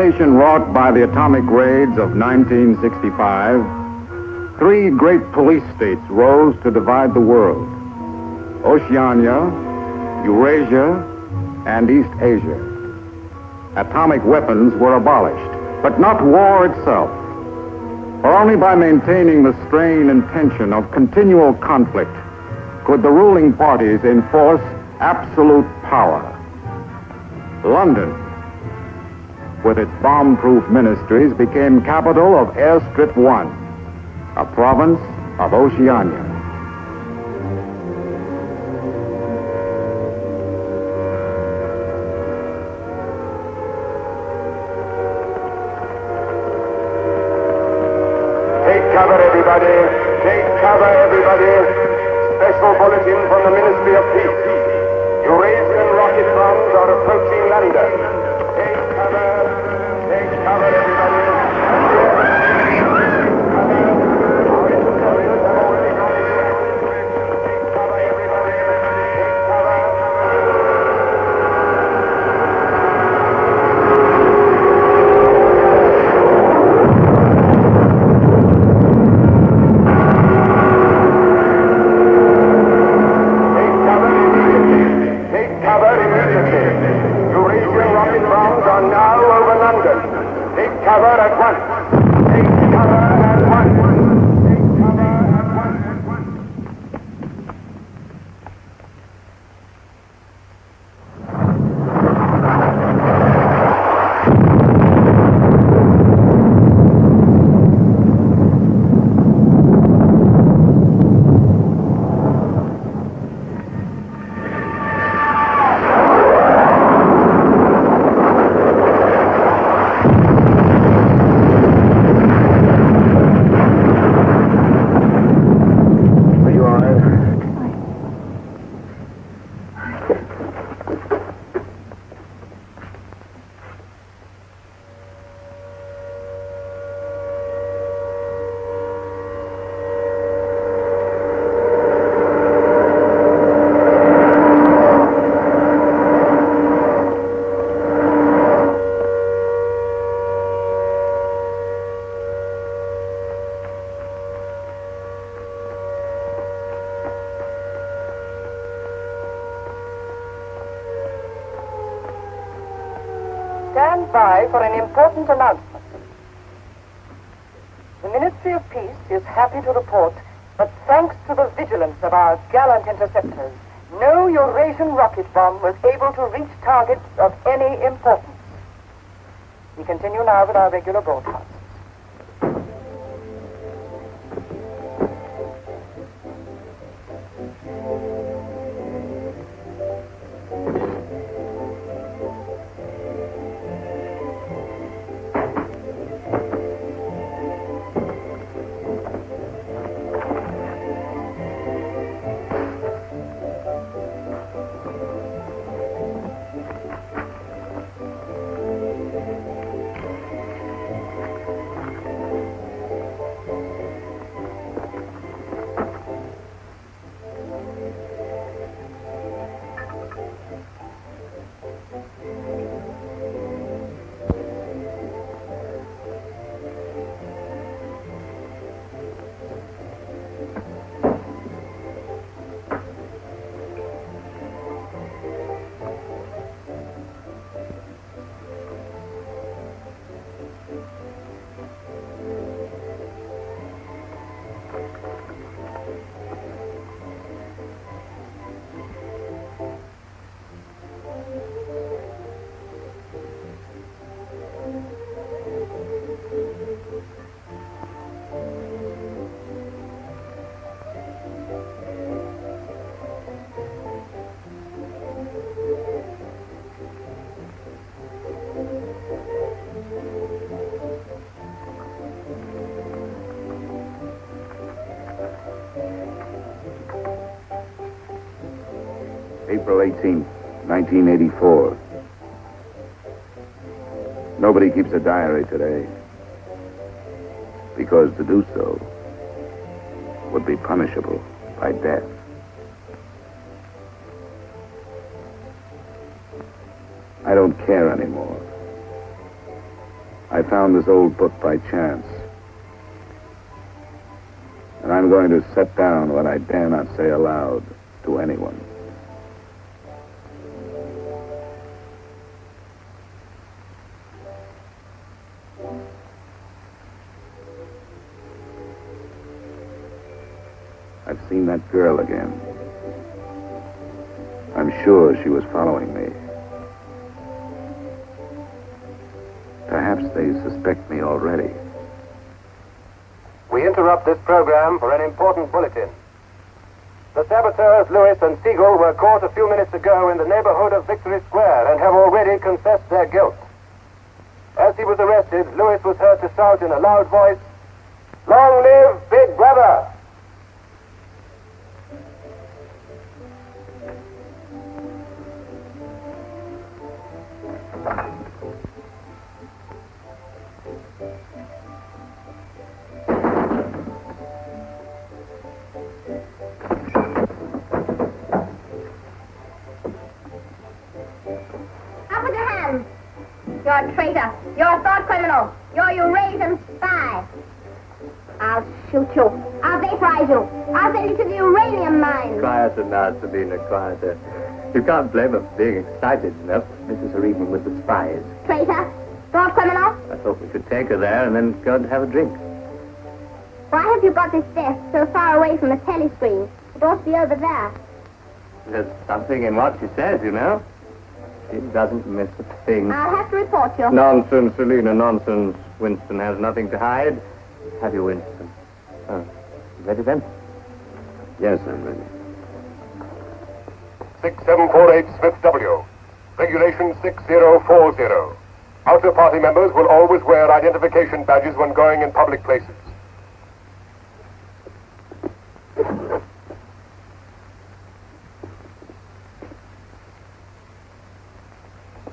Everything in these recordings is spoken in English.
devastation wrought by the atomic raids of 1965, three great police states rose to divide the world: Oceania, Eurasia, and East Asia. Atomic weapons were abolished, but not war itself. For only by maintaining the strain and tension of continual conflict could the ruling parties enforce absolute power. London, with its bomb-proof ministries, became capital of Airstrip 1, a province of Oceania. Take cover, everybody. Take cover, everybody. Special bulletin from the Ministry of Peace. Eurasian rocket bombs are approaching London. Take cover, everybody. Stand by for an important announcement. The Ministry of Peace is happy to report that thanks to the vigilance of our gallant interceptors, no Eurasian rocket bomb was able to reach targets of any importance. We continue now with our regular broadcast. April 18th, 1984. Nobody keeps a diary today, because to do so would be punishable by death. I don't care anymore. I found this old book by chance. And I'm going to set down what I dare not say aloud to anyone. I've seen that girl again. I'm sure she was following me. Perhaps they suspect me already. We interrupt this program for an important bulletin. The saboteurs Lewis and Siegel were caught a few minutes ago in the neighborhood of Victory Square and have already confessed their guilt. As he was arrested, Lewis was heard to shout in a loud voice, "Long live Big Brother!" You're a traitor. You're a thought criminal. You're a Eurasian spy. I'll shoot you. I'll vaporize you. I'll send you to the uranium mine. Quieter now, Sabina, quieter. You can't blame her for being excited enough. This is her evening with the spies. Traitor. Thought criminal. I thought we could take her there and then go and have a drink. Why have you got this desk so far away from the telescreen? It ought to be over there. There's something in what she says, you know. She doesn't miss a thing. I'll have to report you. Nonsense, Selina, nonsense. Winston has nothing to hide. Have you, Winston? Oh, you ready then? Yes, I'm ready. 6748 Smith W. Regulation 6040. Outer party members will always wear identification badges when going in public places.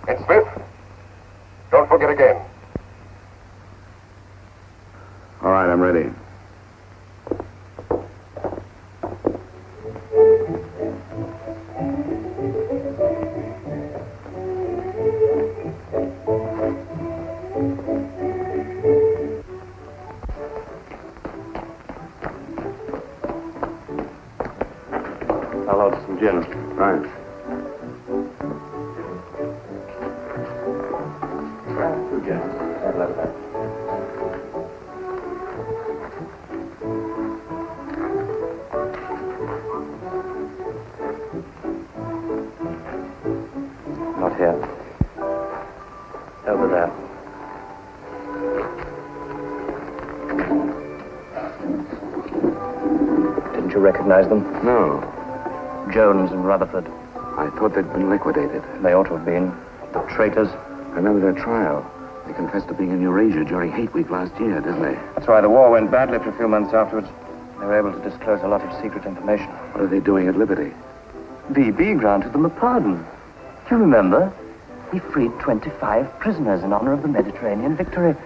And Smith, don't forget again. All right, I'm ready. I'll order some gin. Right. Two gins. I'd love that. Not here. Over there. Didn't you recognize them? No, Jones and Rutherford. I thought they'd been liquidated. They ought to have been. The traitors. Remember their trial? They confessed to being in Eurasia during Hate Week last year, didn't they? That's why the war went badly for a few months afterwards. They were able to disclose a lot of secret information. What are they doing at Liberty? BB granted them a pardon. Do you remember? He freed 25 prisoners in honor of the Mediterranean victory.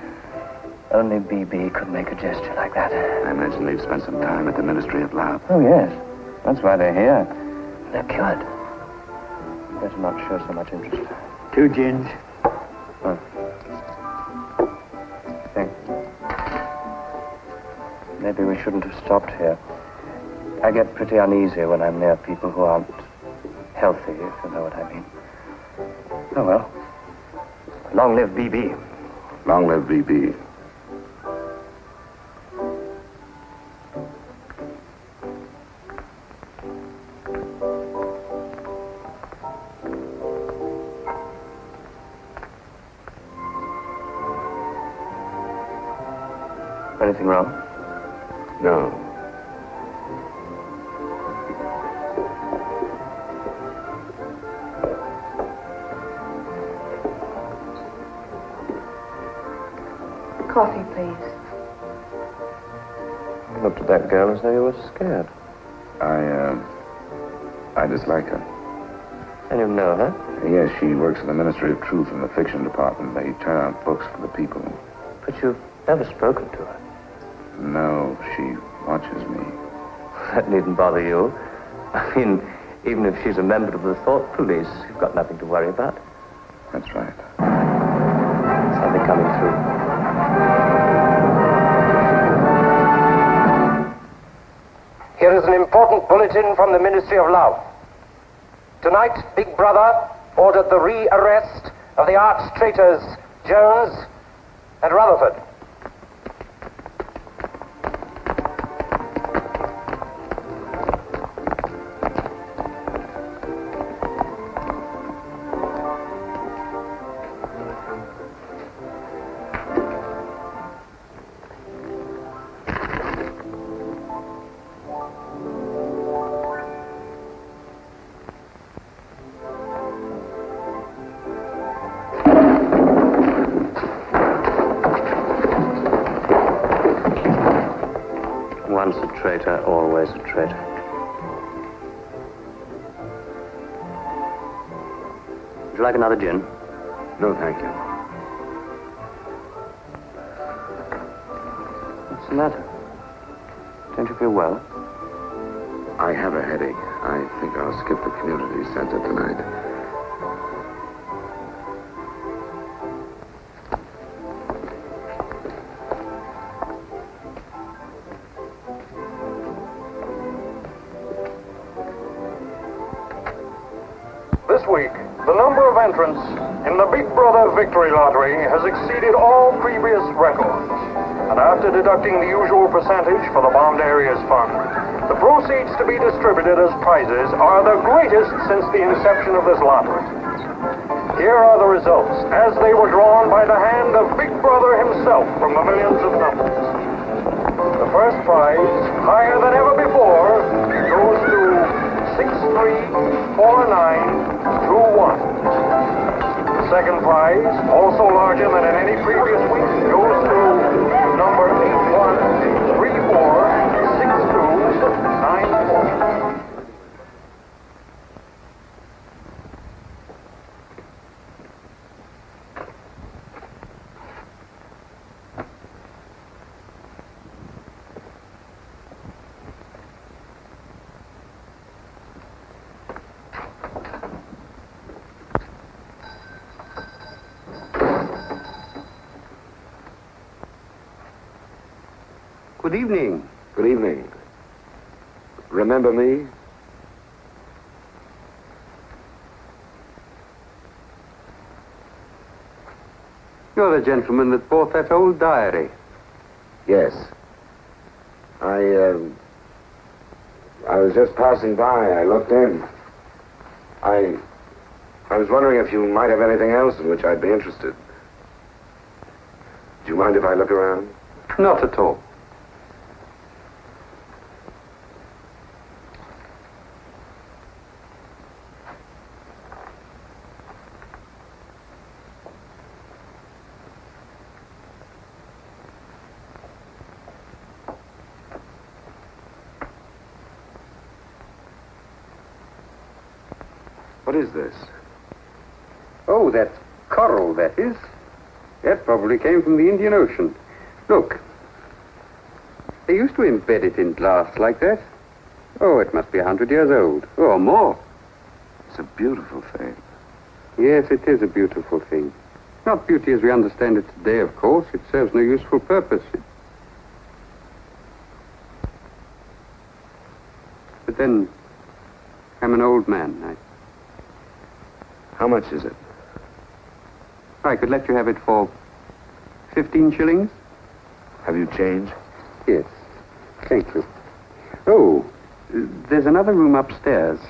Only BB could make a gesture like that. I imagine they've spent some time at the Ministry of Love. Oh, yes. That's why they're here. They're cured. Better not show so much interest. 2 gins. Oh. Thanks. Maybe we shouldn't have stopped here. I get pretty uneasy when I'm near people who aren't healthy, if you know what I mean. Oh, well. Long live BB. Long live BB. Anything wrong? No. Coffee, please. You looked at that girl as though you were scared. I dislike her. And you know her? Yes, she works in the Ministry of Truth in the fiction department. They turn out books for the people. But you've never spoken to her. No, she watches me. That needn't bother you. I mean, even if she's a member of the Thought Police, you've got nothing to worry about. That's right. Something coming through. Here is an important bulletin from the Ministry of Love. Tonight, Big Brother ordered the re-arrest of the arch traitors Jones and Rutherford. Once a traitor, always a traitor. Would you like another gin? No, thank you. What's the matter? Don't you feel well? I have a headache. I think I'll skip the community center tonight. This week, the number of entrants in the Big Brother Victory Lottery has exceeded all previous records. And after deducting the usual percentage for the Bombed Areas Fund, the proceeds to be distributed as prizes are the greatest since the inception of this lottery. Here are the results as they were drawn by the hand of Big Brother himself from the millions of numbers. The first prize, higher than ever before, goes to 634921. The second prize, also larger than in any previous week, goes to number 81346294. Good evening. Good evening. Remember me? You're the gentleman that bought that old diary. Yes. I was just passing by. I looked in. I was wondering if you might have anything else in which I'd be interested. Do you mind if I look around? Not at all. What is this? Oh, that's coral, that is. That probably came from the Indian Ocean. Look. They used to embed it in glass like that. Oh, it must be 100 years old, or more. It's a beautiful thing. Yes, it is a beautiful thing. Not beauty as we understand it today, of course. It serves no useful purpose. But then, I'm an old man. How much is it? I could let you have it for 15 shillings. Have you change? Yes. Thank you. Oh, there's another room upstairs.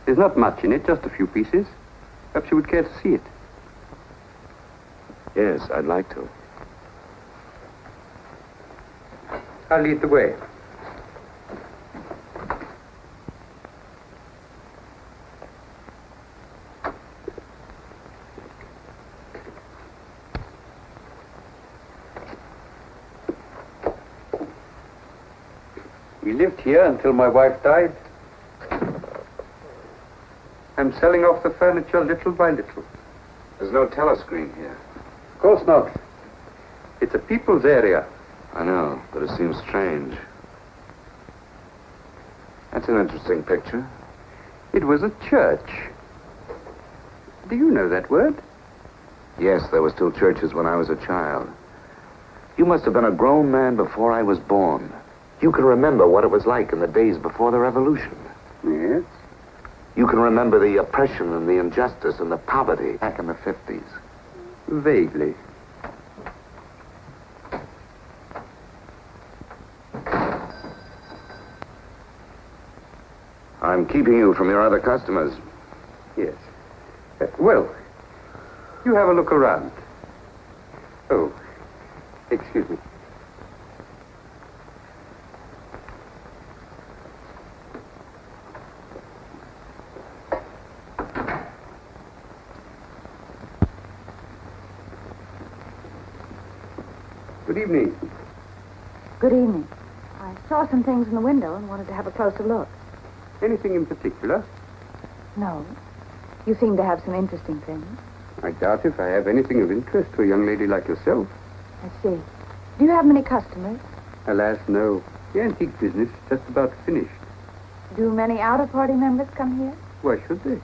There's not much in it, just a few pieces. Perhaps you would care to see it. Yes, I'd like to. I'll lead the way. We lived here until my wife died. I'm selling off the furniture little by little. There's no telescreen here. Of course not. It's a people's area. I know, but it seems strange. That's an interesting picture. It was a church. Do you know that word? Yes, there were still churches when I was a child. You must have been a grown man before I was born. You can remember what it was like in the days before the revolution. Yes? You can remember the oppression and the injustice and the poverty back in the 50s. Vaguely. I'm keeping you from your other customers. Yes. Well, you have a look around. Oh, excuse me. Good evening. Good evening. I saw some things in the window and wanted to have a closer look. Anything in particular? No. You seem to have some interesting things. I doubt if I have anything of interest to a young lady like yourself. I see. Do you have many customers? Alas, no. The antique business is just about finished. Do many outer-party members come here? Why should they?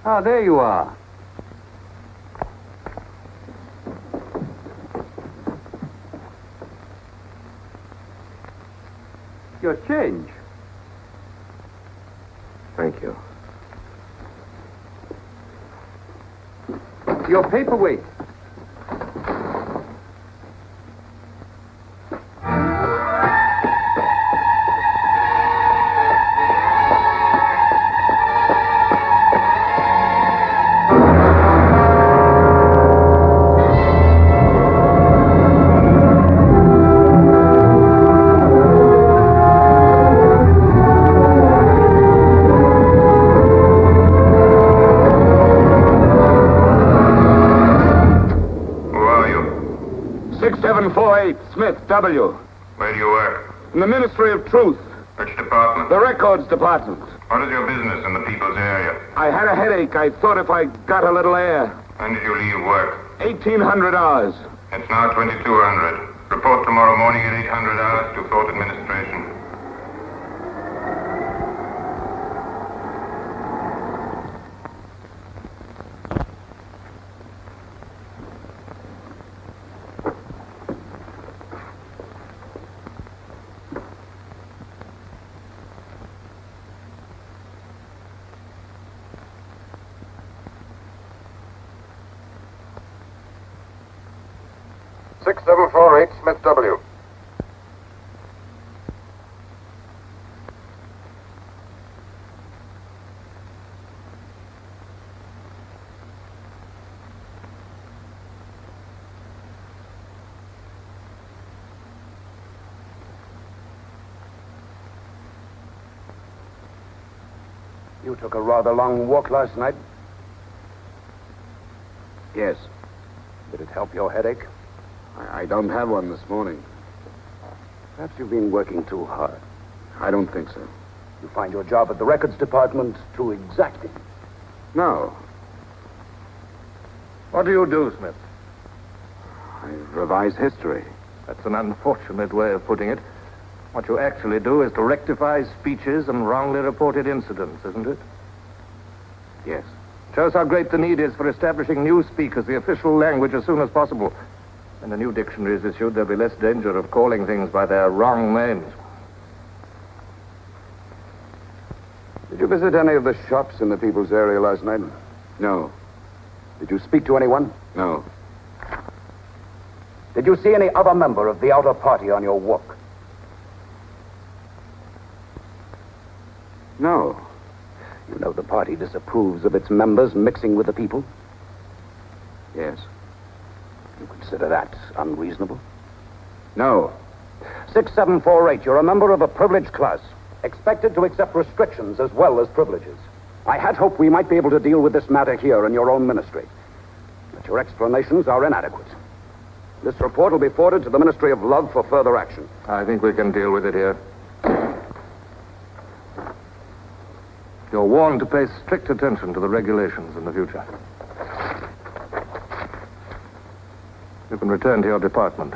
Ah, there you are. Your change. Thank you. Your paperweight. Smith, W. Where do you work? In the Ministry of Truth. Which department? The Records Department. What is your business in the people's area? I had a headache. I thought if I got a little air. When did you leave work? 1,800 hours. It's now 2200. Report tomorrow morning at 800 hours to Fort Administration. Smith W. You took a rather long walk last night. Yes. Did it help your headache? I don't have one this morning. Perhaps you've been working too hard. I don't think so. You find your job at the Records Department too exacting. No. What do you do, Smith? I revise history. That's an unfortunate way of putting it. What you actually do is to rectify speeches and wrongly reported incidents, isn't it? Yes. Shows how great the need is for establishing newspeak as the official language as soon as possible. When the new dictionary is issued, there'll be less danger of calling things by their wrong names. Did you visit any of the shops in the people's area last night? No. Did you speak to anyone? No. Did you see any other member of the outer party on your walk? No. You know the party disapproves of its members mixing with the people? Yes. You consider that unreasonable? No. 6748, you're a member of a privileged class, expected to accept restrictions as well as privileges. I had hoped we might be able to deal with this matter here in your own ministry. But your explanations are inadequate. This report will be forwarded to the Ministry of Love for further action. I think we can deal with it here. You're warned to pay strict attention to the regulations in the future. You can return to your department.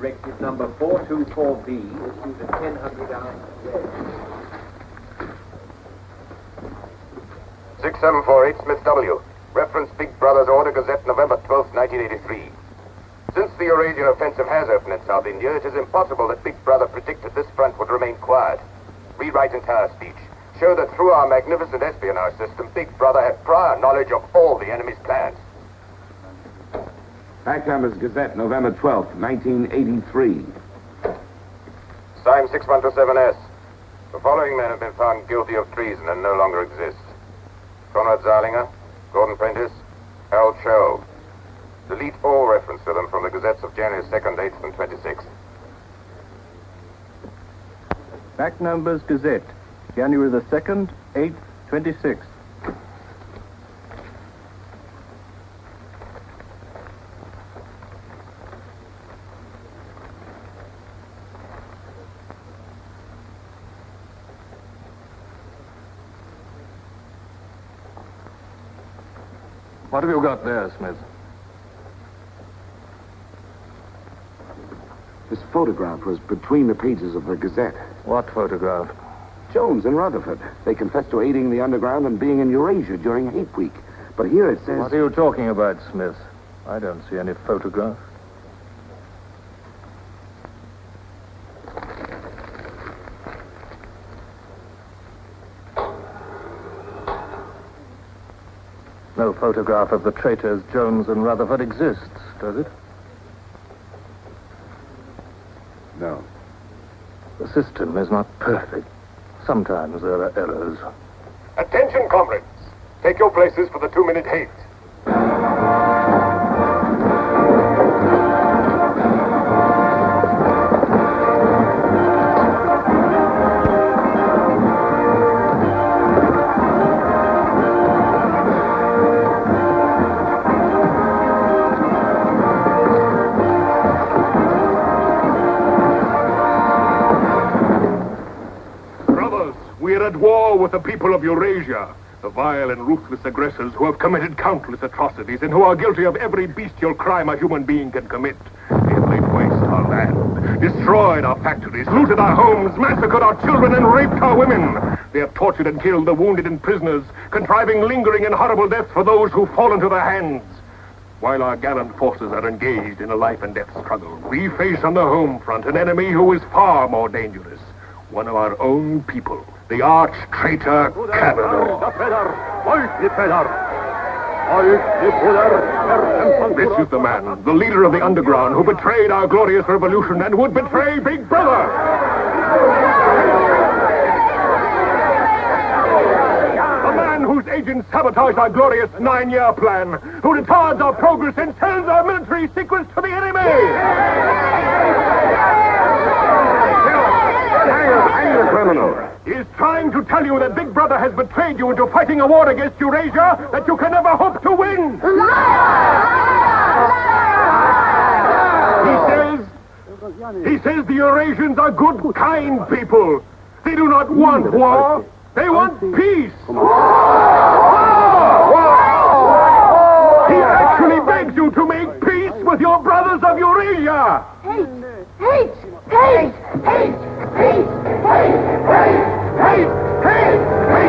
Directive number 424B, issued at 1000 hours. 6748 Smith W. Reference Big Brother's Order Gazette, November 12, 1983. Since the Eurasian offensive has opened in South India, it is impossible that Big Brother predicted this front would remain quiet. Rewrite entire speech. Show that through our magnificent espionage system, Big Brother had prior knowledge of all the enemy's plans. Backhammers Gazette, November 12th, 1983. Signed 6127S. The following men have been found guilty of treason and no longer exist. Conrad Zarlinger, Gordon Prentice, Harold Sherrill. Delete all reference to them from the gazettes of January 2nd, 8th, and 26th. Back numbers Gazette, January the 2nd, 8th, 26th. What have you got there, Smith? This photograph was between the pages of the Gazette. What photograph? Jones and Rutherford. They confessed to aiding the underground and being in Eurasia during Hate Week. But here it says... What are you talking about, Smith? I don't see any photograph. No photograph of the traitors Jones and Rutherford exists, does it? No. The system is not perfect. Sometimes there are errors. Attention, comrades. Take your places for the 2-minute hate. We are at war with the people of Eurasia, the vile and ruthless aggressors who have committed countless atrocities and who are guilty of every bestial crime a human being can commit. They have laid waste our land, destroyed our factories, looted our homes, massacred our children, and raped our women. They have tortured and killed the wounded and prisoners, contriving lingering and horrible deaths for those who fall into their hands. While our gallant forces are engaged in a life and death struggle, we face on the home front an enemy who is far more dangerous. One of our own people, the arch-traitor Cavanaugh. This is the man, the leader of the underground, who betrayed our glorious revolution and would betray Big Brother. A man whose agents sabotaged our glorious 9-year plan, who retards our progress and sells our military secrets to the enemy. Hang the criminal. He is trying to tell you that Big Brother has betrayed you into fighting a war against Eurasia that you can never hope to win. He says the Eurasians are good, kind people. They do not want war. They want peace. He actually begs you to make peace with your brothers of Eurasia. Hate! Hate! Hate! Hate! Hate! Hate! Hate! Hate! Hate!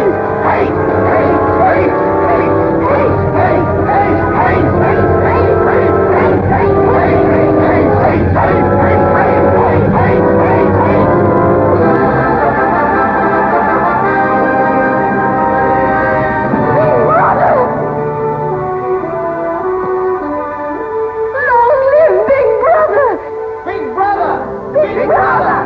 Long live Big Brother! Big Brother! Big Brother!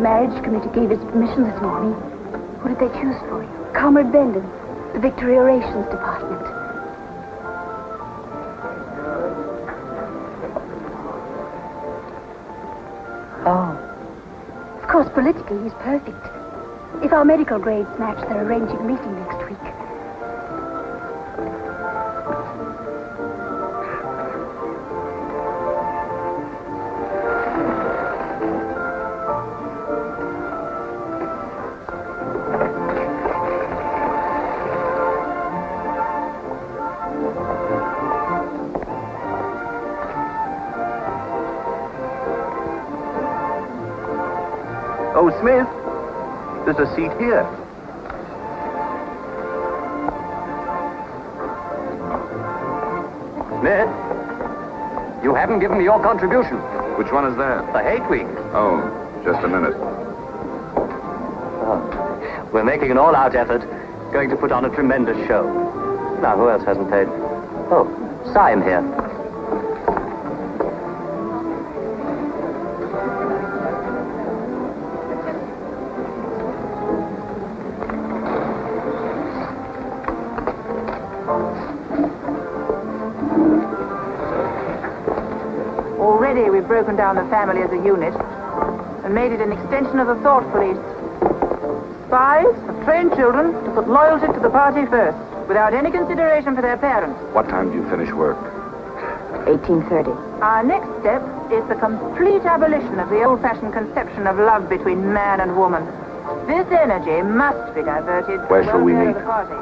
marriage committee gave its permission this morning. What did they choose for you? Comrade Bendon, the Victory Orations Department. Oh. Of course, politically, he's perfect. If our medical grades match, they're arranging a meeting next week. Oh, Smith, there's a seat here. Smith, you haven't given me your contribution. Which one is that? The Hate Week. Oh, just a minute. Oh, we're making an all-out effort, going to put on a tremendous show. Now, who else hasn't paid? Oh, Syme here. Already we've broken down the family as a unit and made it an extension of the thought police. Spies have trained children to put loyalty to the party first, without any consideration for their parents. What time do you finish work? 1830. Our next step is the complete abolition of the old-fashioned conception of love between man and woman. This energy must be diverted to Where the shall we welfare of meet? the party.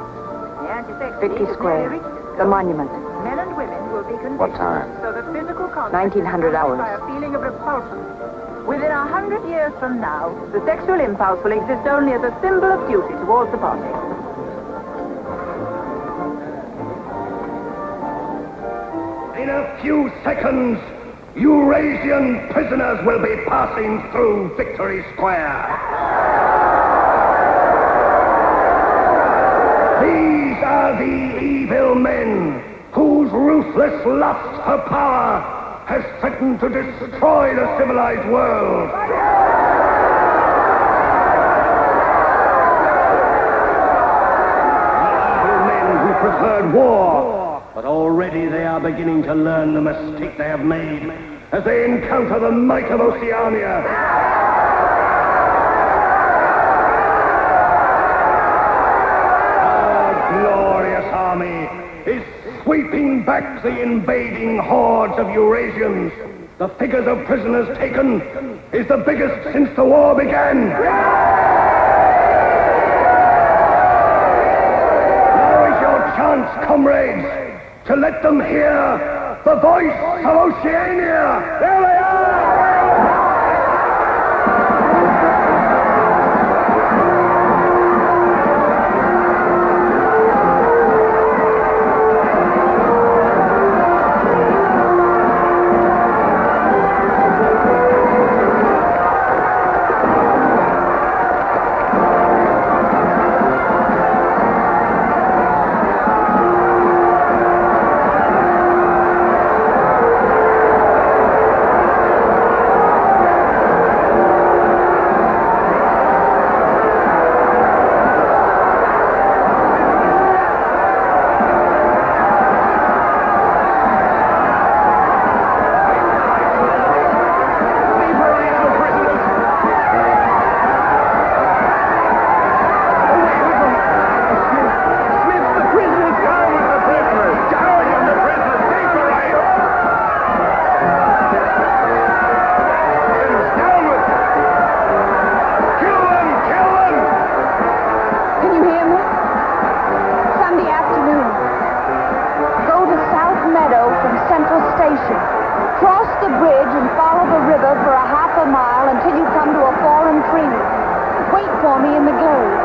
The anti-sex Vicky league has Square, nearly reached its the goal. monument. Men and women will be conditioned What time? so that physical contact 1900 is accompanied hours. by a feeling of repulsion. Within 100 years from now, the sexual impulse will exist only as a symbol of duty towards the party. In a few seconds, Eurasian prisoners will be passing through Victory Square. These are the evil men whose ruthless lust for power has threatened to destroy the civilized world. Evil men who preferred war, but already they are beginning to learn the mistake they have made as they encounter the might of Oceania. Glorious army is sweeping back the invading hordes of Eurasians. The figures of prisoners taken is the biggest since the war began. Now is your chance, comrades, to let them hear the voice of Oceania. There they are! Cross the bridge and follow the river for a half a mile until you come to a fallen tree. Wait for me in the glade.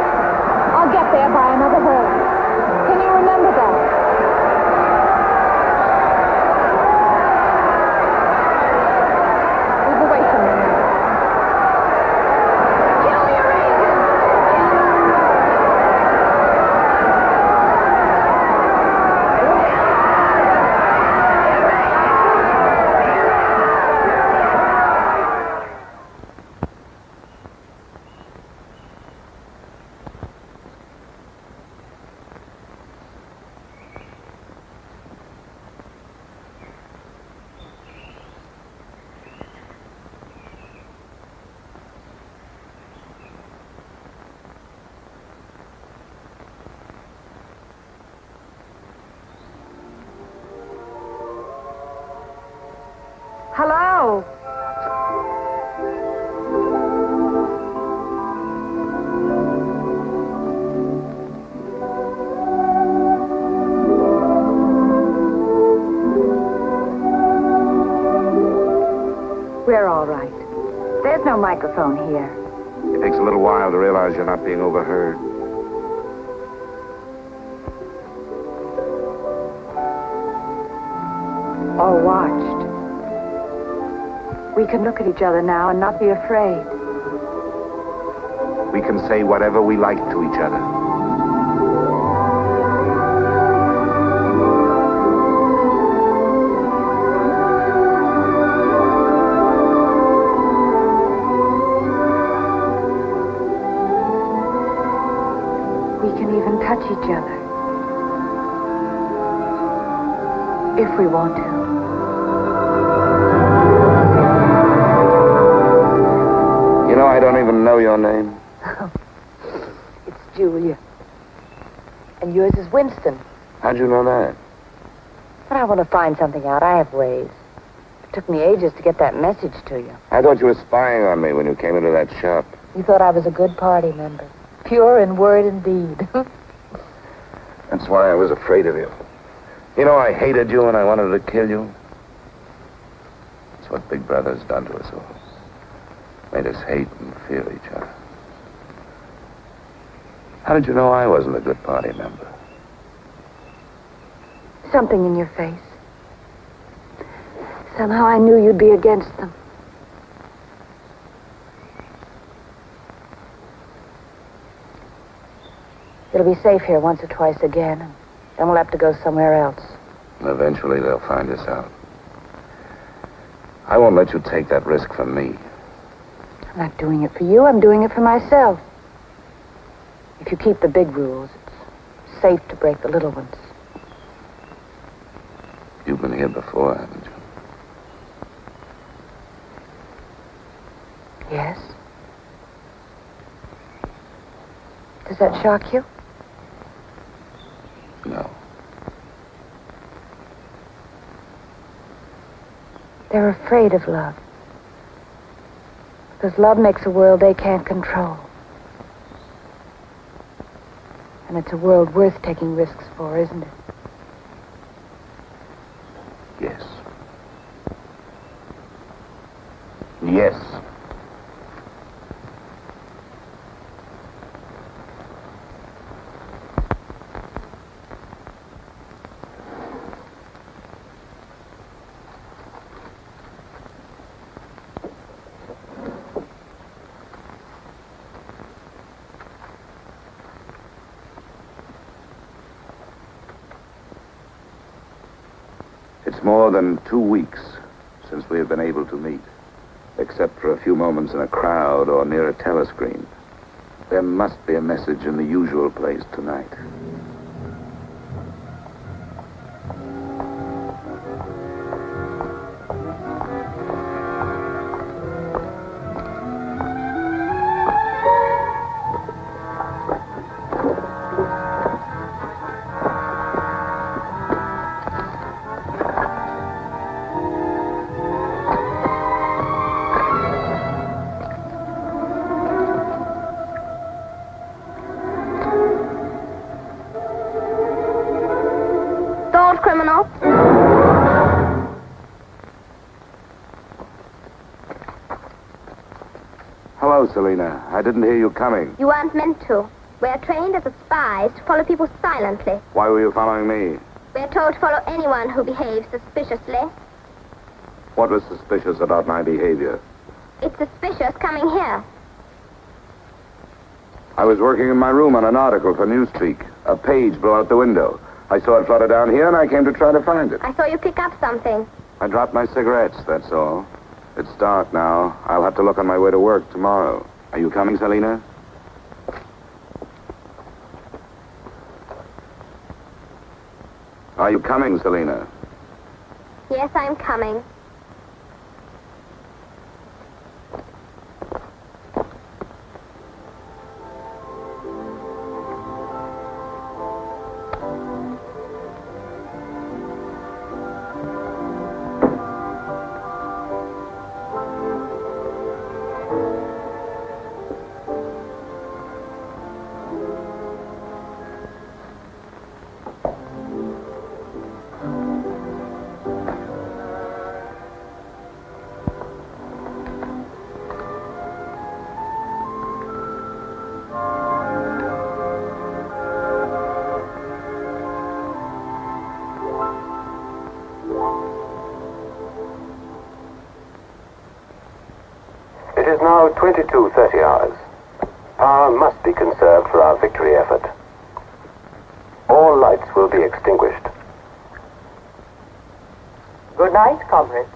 I'll get there by another road. Can you remember that? Move away from me now. Kill the Eurasians! go. We're all right. There's no microphone here. It takes a little while to realize you're not being overheard. Or watched. We can look at each other now and not be afraid. We can say whatever we like to each other. We can even touch each other. If we want to. You know, I don't even know your name. It's Julia. And yours is Winston. How'd you know that? But I want to find something out. I have ways. It took me ages to get that message to you. I thought you were spying on me when you came into that shop. You thought I was a good party member. Pure in word and deed. That's why I was afraid of you. You know, I hated you and I wanted to kill you. That's what Big Brother's done to us all. Made us hate and fear each other. How did you know I wasn't a good party member? Something in your face. Somehow I knew you'd be against them. It'll be safe here once or twice again, and then we'll have to go somewhere else. Eventually they'll find us out. I won't let you take that risk for me. I'm not doing it for you, I'm doing it for myself. If you keep the big rules, it's safe to break the little ones. You've been here before, haven't you? Yes. Does that shock you? No. They're afraid of love. Because love makes a world they can't control. And it's a world worth taking risks for, isn't it? Yes. Yes. It's more than 2 weeks since we have been able to meet, except for a few moments in a crowd or near a telescreen. There must be a message in the usual place tonight. Criminal. Hello, Selena. I didn't hear you coming. You weren't meant to. We're trained as spies to follow people silently. Why were you following me? We're told to follow anyone who behaves suspiciously. What was suspicious about my behavior? It's suspicious coming here. I was working in my room on an article for Newspeak. A page blew out the window. I saw it flutter down here, and I came to try to find it. I saw you pick up something. I dropped my cigarettes, that's all. It's dark now. I'll have to look on my way to work tomorrow. Are you coming, Selena? Are you coming, Selena? Yes, I'm coming. It is now 22:30 hours. Power must be conserved for our victory effort. All lights will be extinguished. Good night, comrades.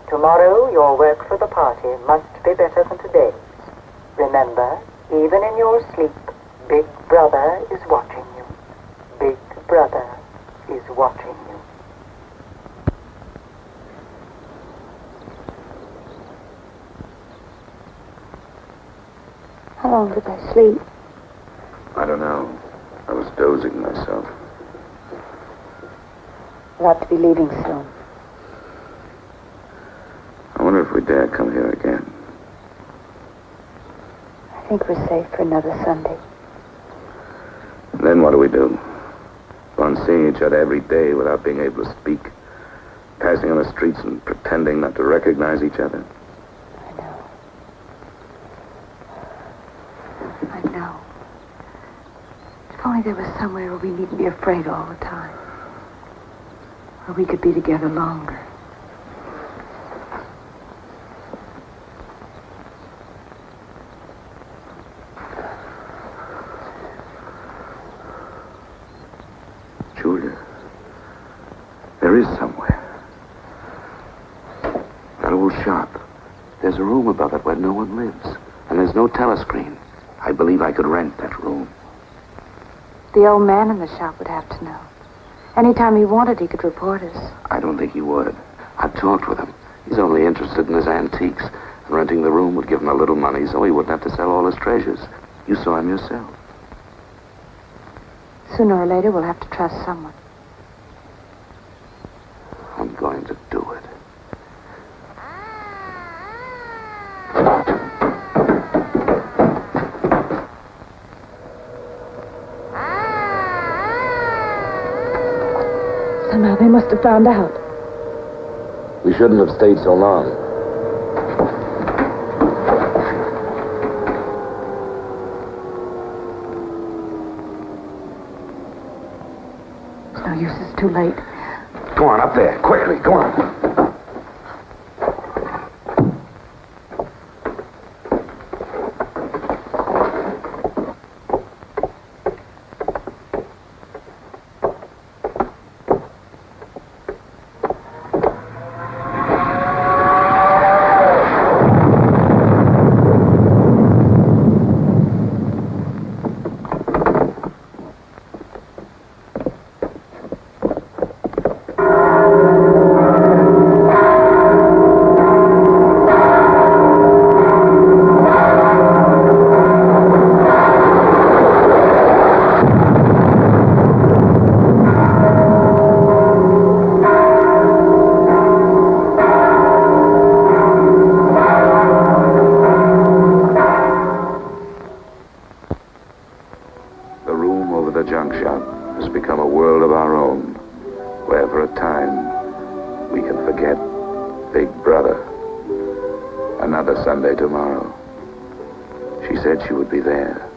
Tomorrow, your work for the party must be better than today's. Remember, even in your sleep, Big Brother is watching you. Big Brother is watching you. How long did I sleep? I don't know. I was dozing myself. We'll have to be leaving soon. I wonder if we dare come here again. I think we're safe for another Sunday. Then what do we do? Go on seeing each other every day without being able to speak. Passing on the streets and pretending not to recognize each other. I know. If only there was somewhere where we needn't be afraid all the time. Where we could be together longer. Julia, there is somewhere. That old shop. There's a room above it where no one lives. And there's no telescreen. I believe I could rent that room. The old man in the shop would have to know. Anytime he wanted, he could report us. I don't think he would. I've talked with him. He's only interested in his antiques. And renting the room would give him a little money so he wouldn't have to sell all his treasures. You saw him yourself. Sooner or later, we'll have to trust someone. I'm going to do it. Somehow they must have found out. We shouldn't have stayed so long. It's no use, it's too late. Go on, up there. Quickly, go on. Sunday tomorrow. She said she would be there.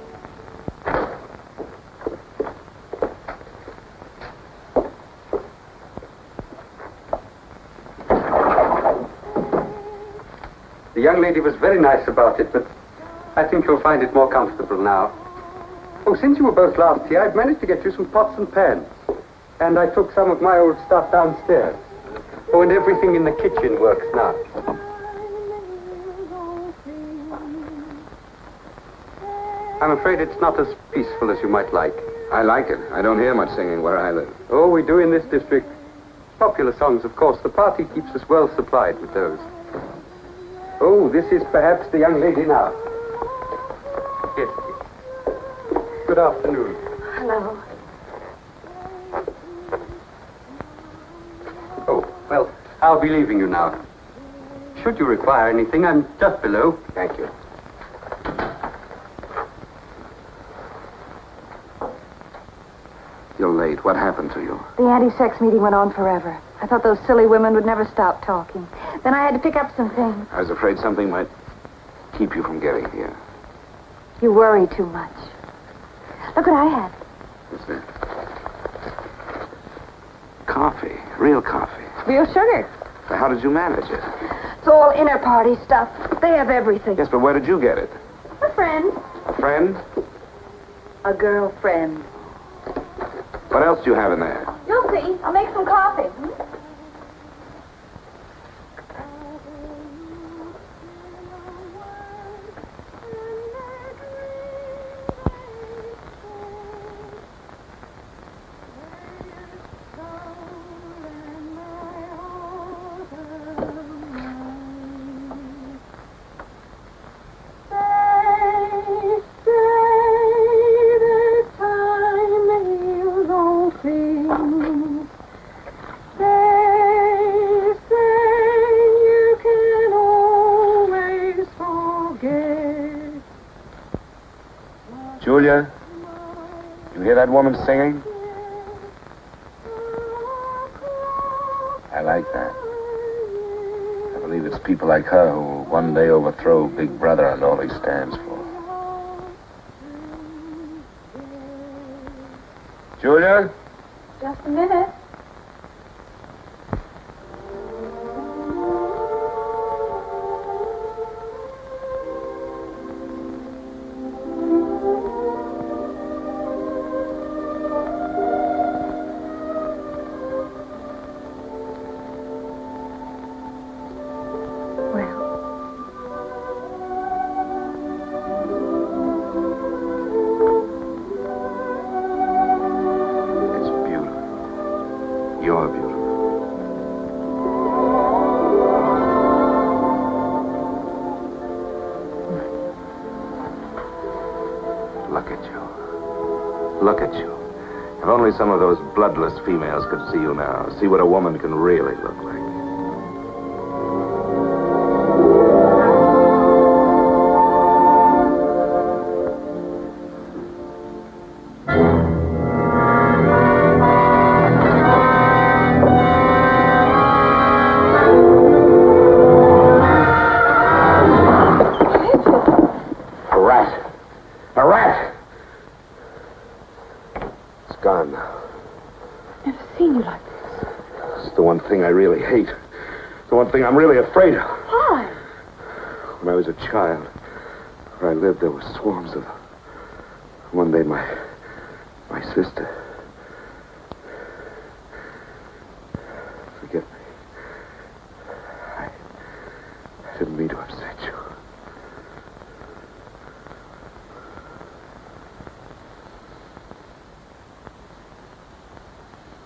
The young lady was very nice about it, but I think you'll find it more comfortable now. Oh, since you were both last here, I've managed to get you some pots and pans. And I took some of my old stuff downstairs. Oh, and everything in the kitchen works now. I'm afraid it's not as peaceful as you might like. I like it. I don't hear much singing where I live. Oh, we do in this district. Popular songs, of course. The party keeps us well supplied with those. Oh, this is perhaps the young lady now. Yes. Good afternoon. Hello. Oh, well, I'll be leaving you now. Should you require anything, I'm just below. Thank you. You're late. What happened to you? The anti-sex meeting went on forever. I thought those silly women would never stop talking. Then I had to pick up some things. I was afraid something might keep you from getting here. You worry too much. Look what I had. What's that? Coffee. Real coffee. Real sugar. How did you manage it? It's all inner party stuff. But they have everything. Yes, but where did you get it? A friend. A friend? A girlfriend. What else do you have in there? You'll see. I'll make some coffee. Julia, you hear that woman singing? I like that. I believe it's people like her who will one day overthrow Big Brother and all he stands for. Julia? Just a minute. You're beautiful. Look at you. Look at you. If only some of those bloodless females could see you now, see what a woman can really look like. I really hate. The one thing I'm really afraid of. Why? When I was a child, where I lived, there were swarms of them. One day, my sister. Forgive me. I didn't mean to upset you.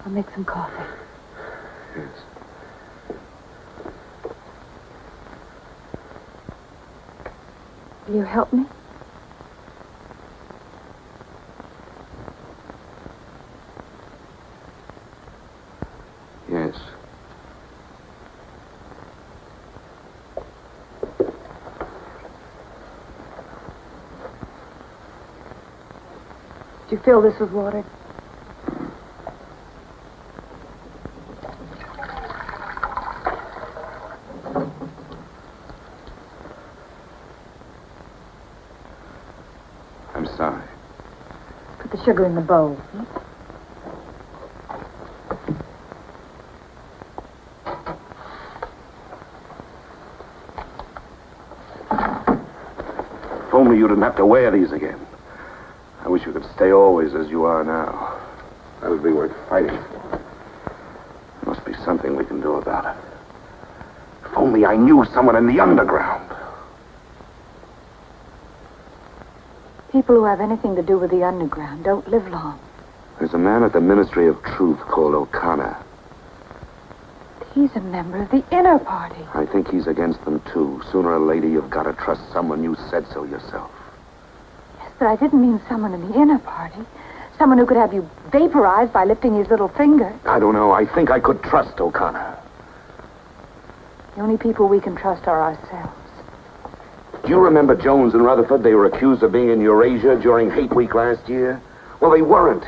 I'll make some coffee. Yes. Will you help me? Yes. Did you fill this with water? I'm sorry. Put the sugar in the bowl. If only you didn't have to wear these again. I wish you could stay always as you are now. That would be worth fighting for. There must be something we can do about it. If only I knew someone in the underground. People who have anything to do with the underground don't live long. There's a man at the Ministry of Truth called O'Connor. He's a member of the inner party. I think he's against them, too. Sooner or later, you've got to trust someone. You said so yourself. Yes, but I didn't mean someone in the inner party. Someone who could have you vaporized by lifting his little finger. I don't know. I think I could trust O'Connor. The only people we can trust are ourselves. Do you remember Jones and Rutherford? They were accused of being in Eurasia during Hate Week last year. Well, they weren't.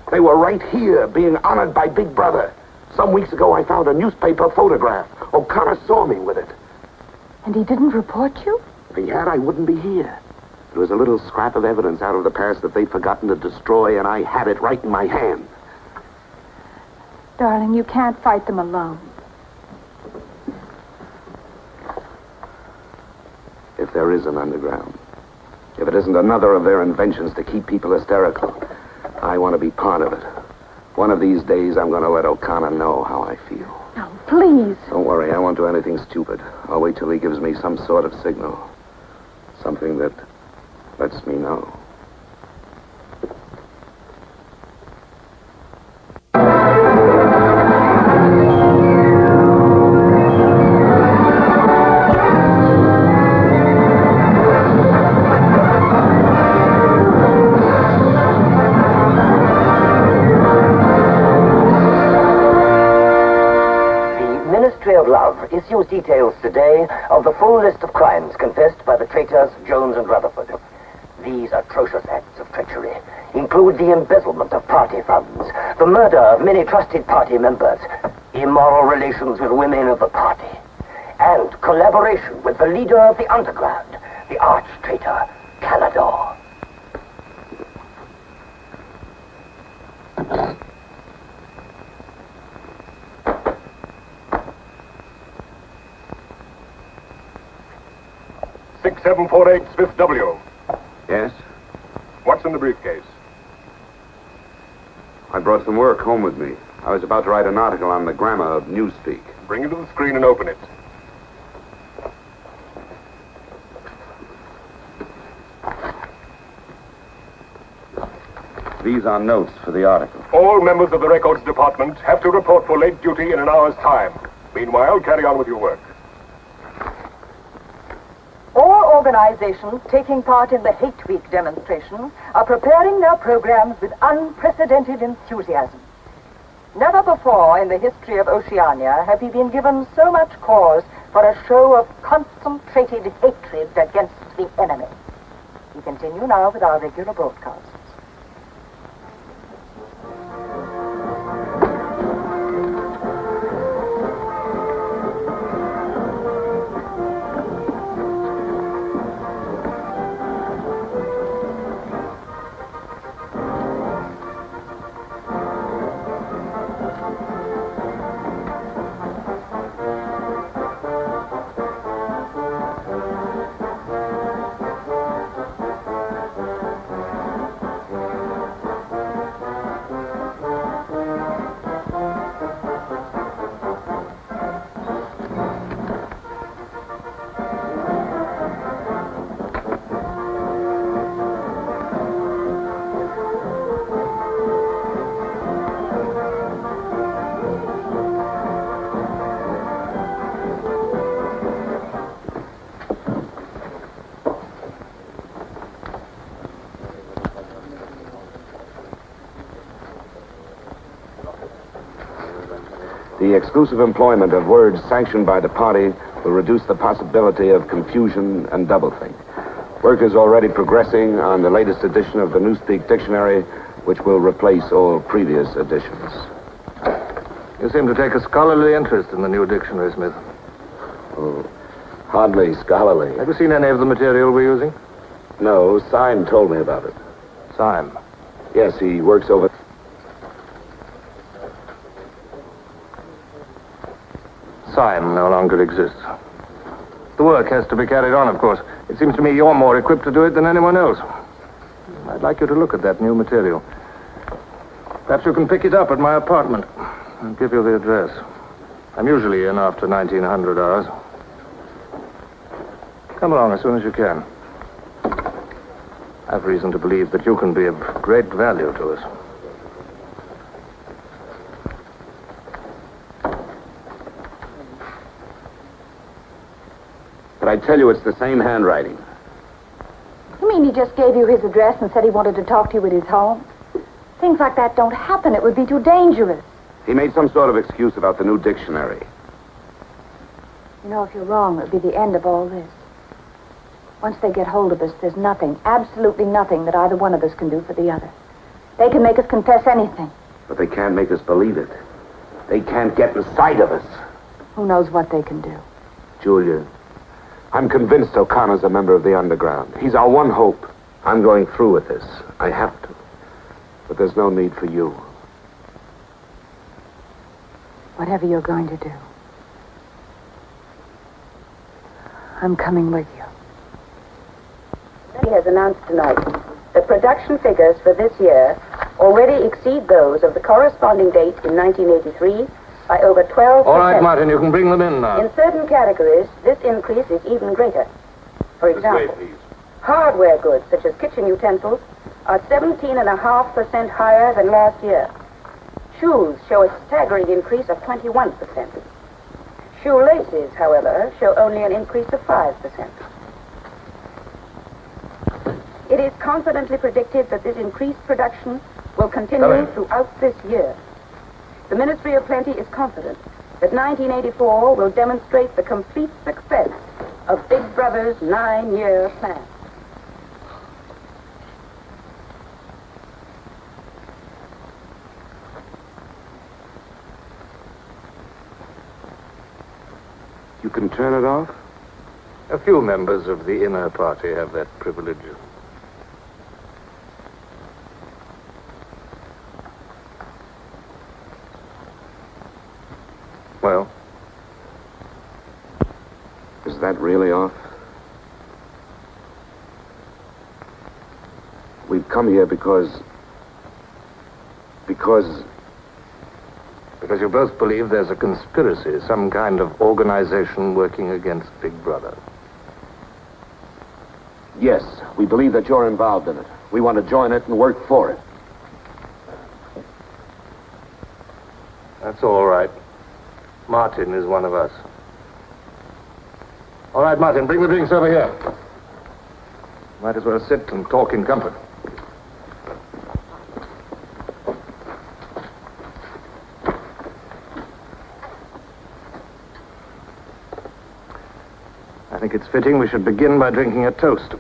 They were right here, being honored by Big Brother. Some weeks ago, I found a newspaper photograph. O'Connor saw me with it. And he didn't report you? If he had, I wouldn't be here. There was a little scrap of evidence out of the past that they'd forgotten to destroy, and I had it right in my hand. Darling, you can't fight them alone. if there is an underground. If it isn't another of their inventions to keep people hysterical, I want to be part of it. One of these days, I'm going to let O'Connor know how I feel. Now, please. Don't worry, I won't do anything stupid. I'll wait till he gives me some sort of signal. Something that lets me know. Issues details today of the full list of crimes confessed by the traitors Jones and Rutherford. These atrocious acts of treachery include the embezzlement of party funds, the murder of many trusted party members, immoral relations with women of the party, and collaboration with the leader of the underground, the arch-traitor Canador. .748 Smith W. Yes? What's in the briefcase? I brought some work home with me. I was about to write an article on the grammar of newspeak. Bring it to the screen and open it. These are notes for the article. All members of the records department have to report for late duty in an hour's time. Meanwhile, carry on with your work. All organizations taking part in the Hate Week demonstration are preparing their programs with unprecedented enthusiasm. Never before in the history of Oceania have we been given so much cause for a show of concentrated hatred against the enemy. We continue now with our regular broadcasts. The exclusive employment of words sanctioned by the party will reduce the possibility of confusion and doublethink. Work is already progressing on the latest edition of the Newspeak Dictionary, which will replace all previous editions. You seem to take a scholarly interest in the new dictionary, Smith. Oh, hardly scholarly. Have you seen any of the material we're using? No, Syme told me about it. Syme? Yes, he works over... Syme no longer exists. The work has to be carried on, of course. It seems to me you're more equipped to do it than anyone else. I'd like you to look at that new material. Perhaps you can pick it up at my apartment. I'll give you the address. I'm usually in after 1900 hours. Come along as soon as you can. I've reason to believe that you can be of great value to us. But I tell you, it's the same handwriting. You mean he just gave you his address and said he wanted to talk to you at his home? Things like that don't happen. It would be too dangerous. He made some sort of excuse about the new dictionary. You know, if you're wrong, it would be the end of all this. Once they get hold of us, there's nothing, absolutely nothing that either one of us can do for the other. They can make us confess anything. But they can't make us believe it. They can't get the sight of us. Who knows what they can do? Julia, I'm convinced O'Connor's a member of the underground. He's our one hope. I'm going through with this. I have to. But there's no need for you. Whatever you're going to do, I'm coming with you. Party has announced tonight that production figures for this year already exceed those of the corresponding date in 1983 by over 12%. All right, Martin, you can bring them in now. In certain categories, this increase is even greater. For example, hardware goods such as kitchen utensils are 17.5% higher than last year. Shoes show a staggering increase of 21%. Shoelaces, however, show only an increase of 5%. It is confidently predicted that this increased production will continue throughout this year. The Ministry of Plenty is confident that 1984 will demonstrate the complete success of Big Brother's 9-year plan. You can turn it off? A few members of the inner party have that privilege. Well? Is that really off? We've come here because you both believe there's a conspiracy, some kind of organization working against Big Brother. Yes, we believe that you're involved in it. We want to join it and work for it. That's all right. Martin is one of us. All right, Martin, bring the drinks over here. Might as well sit and talk in comfort. I think it's fitting we should begin by drinking a toast.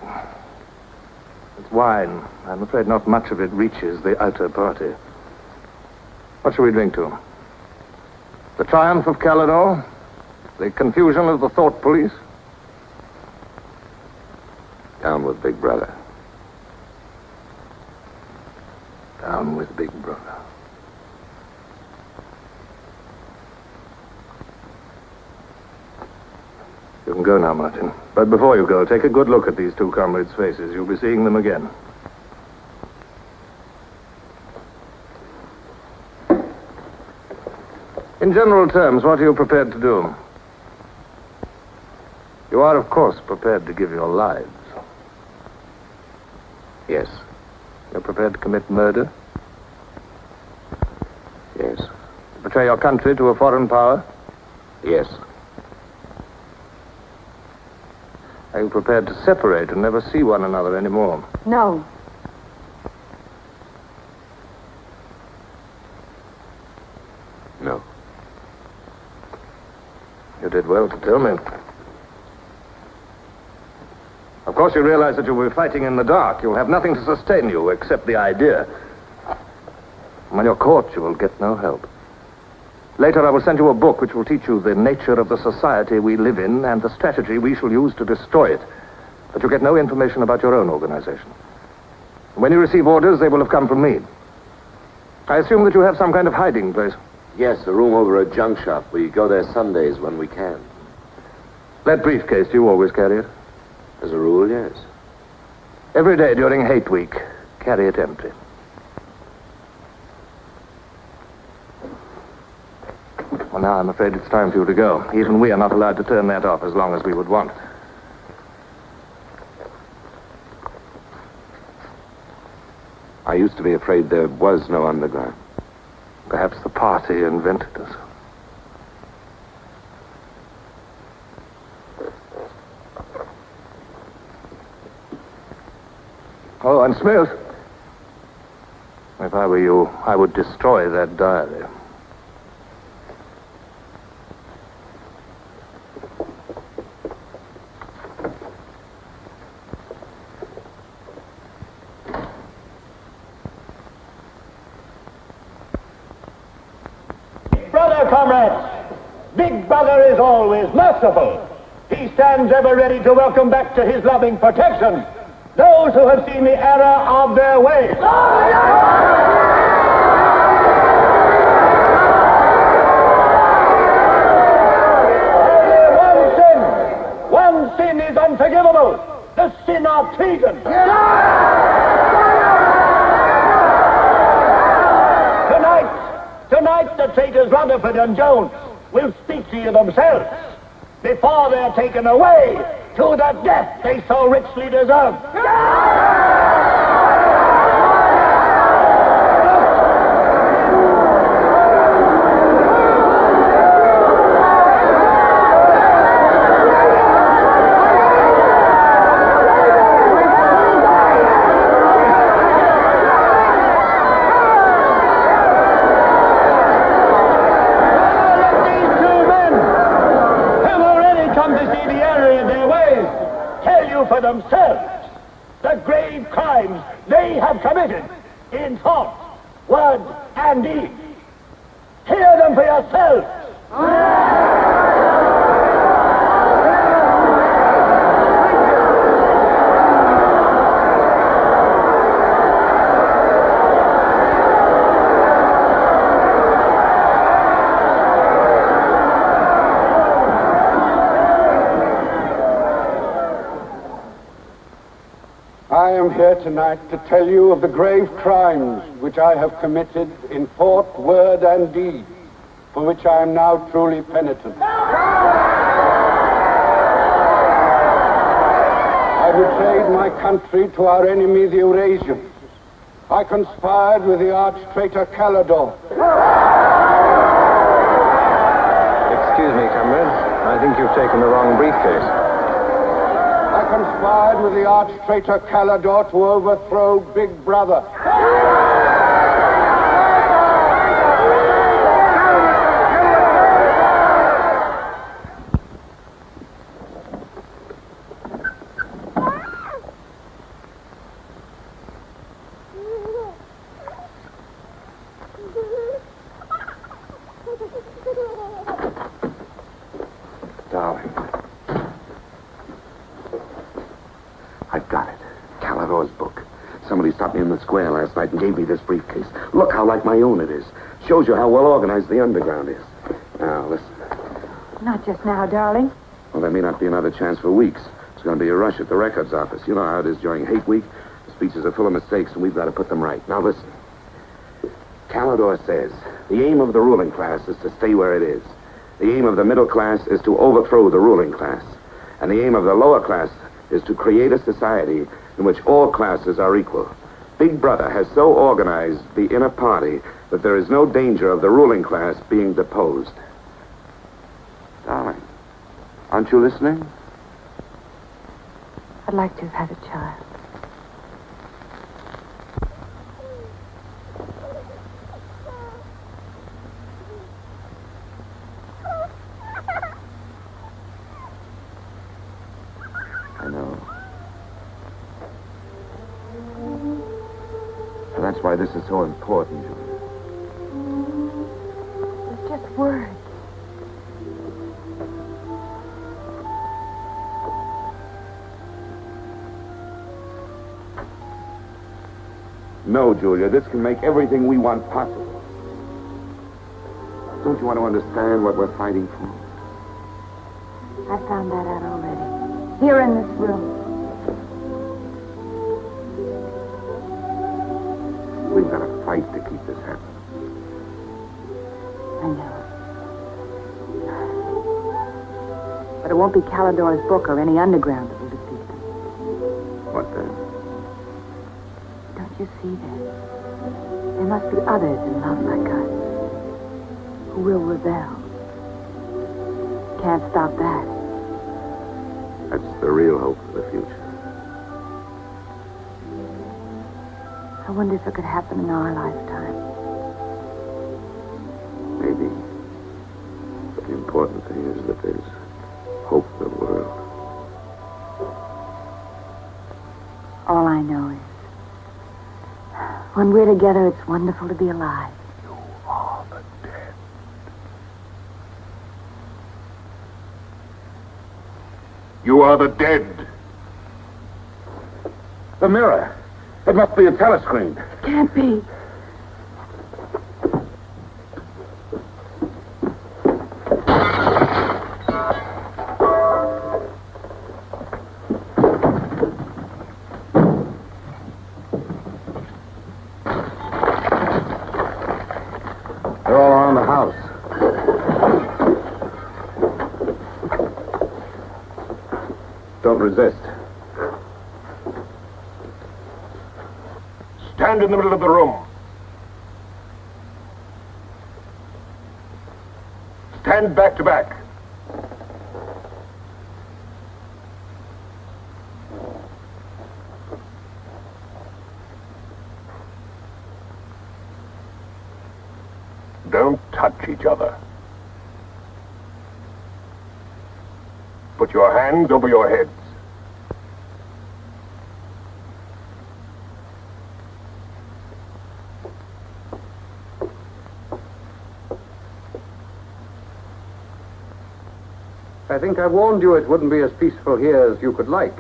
It's wine. I'm afraid not much of it reaches the outer party. What shall we drink to? The triumph of Calidor? The confusion of the thought police? Down with Big Brother. Down with Big Brother. You can go now, Martin. But before you go, take a good look at these two comrades' faces. You'll be seeing them again. In general terms, what are you prepared to do? You are, of course, prepared to give your lives. Yes. You're prepared to commit murder? Yes. To betray your country to a foreign power? Yes. Are you prepared to separate and never see one another anymore? No. No. You did well to tell me. Of course, you realize that you'll be fighting in the dark. You'll have nothing to sustain you except the idea. When you're caught, you will get no help. Later, I will send you a book which will teach you the nature of the society we live in and the strategy we shall use to destroy it. But you get no information about your own organization. When you receive orders, they will have come from me. I assume that you have some kind of hiding place. Yes, a room over a junk shop. We go there Sundays when we can. That briefcase, do you always carry it? As a rule, yes. Every day during hate week, carry it empty. Well, now I'm afraid it's time for you to go. Even we are not allowed to turn that off as long as we would want. I used to be afraid there was no underground. Perhaps the party invented us. Oh, and Smith, if I were you, I would destroy that diary. Brother, comrades, Big Brother is always merciful. He stands ever ready to welcome back to his loving protection those who have seen the error of their ways. Only one sin is unforgivable. the sin of treason. Tonight the traitors Rutherford and Jones will speak to you themselves before they're taken away to the death they so richly deserve. For themselves the grave crimes they have committed in thought, word, and deed. Hear them for yourselves. I am here tonight to tell you of the grave crimes which I have committed in thought, word, and deed, for which I am now truly penitent. I betrayed my country to our enemy, the Eurasians. I conspired with the arch-traitor Calidore. Excuse me, comrade. I think you've taken the wrong briefcase. I conspired with the arch-traitor Calidore to overthrow Big Brother. Darling. I've got it. Calidore's book. Somebody stopped me in the square last night and gave me this briefcase. Look how like my own it is. Shows you how well organized the underground is. Now, listen. Not just now, darling. Well, there may not be another chance for weeks. There's going to be a rush at the records office. You know how it is during hate week. The speeches are full of mistakes, and we've got to put them right. Now, listen. Calidore says the aim of the ruling class is to stay where it is. The aim of the middle class is to overthrow the ruling class. And the aim of the lower class is to create a society in which all classes are equal. Big Brother has so organized the inner party that there is no danger of the ruling class being deposed. Darling, aren't you listening? I'd like to have had a child. I know. And that's why this is so important, Julia. It's just words. No, Julia, this can make everything we want possible. Don't you want to understand what we're fighting for? I found that out already. Here in this room. We've got to fight to keep this happening. I know. But it won't be Calidore's book or any underground that will defeat them. What then? Don't you see that? There must be others in love like us who will rebel. Can't stop that. That's the real hope for the future. I wonder if it could happen in our lifetime. Maybe. But the important thing is that there's hope for the world. All I know is, when we're together, it's wonderful to be alive. You are the dead. You are the dead. The mirror. It must be a telescreen. Can't be. don't resist. Stand in the middle of the room. Stand back to back. Don't touch each other. Put your hands over your heads. I think I warned you it wouldn't be as peaceful here as you could like.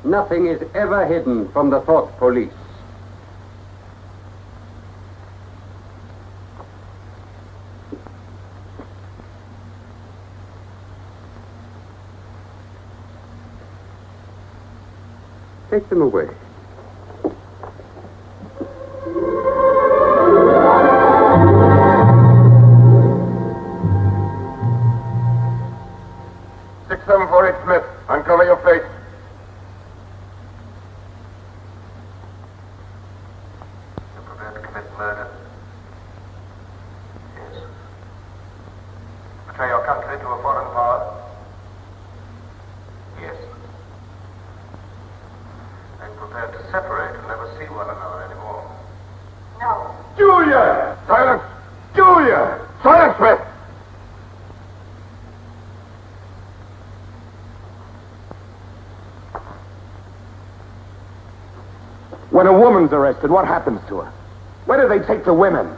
Nothing is ever hidden from the thought police. Take them away. Smith, uncover your face. You're prepared to commit murder? Yes. Betray your country to a foreign power? Yes. Are you prepared to separate and never see one another anymore? No. Julia! Silence! Julia! Silence, Smith! When a woman's arrested, what happens to her? Where do they take the women?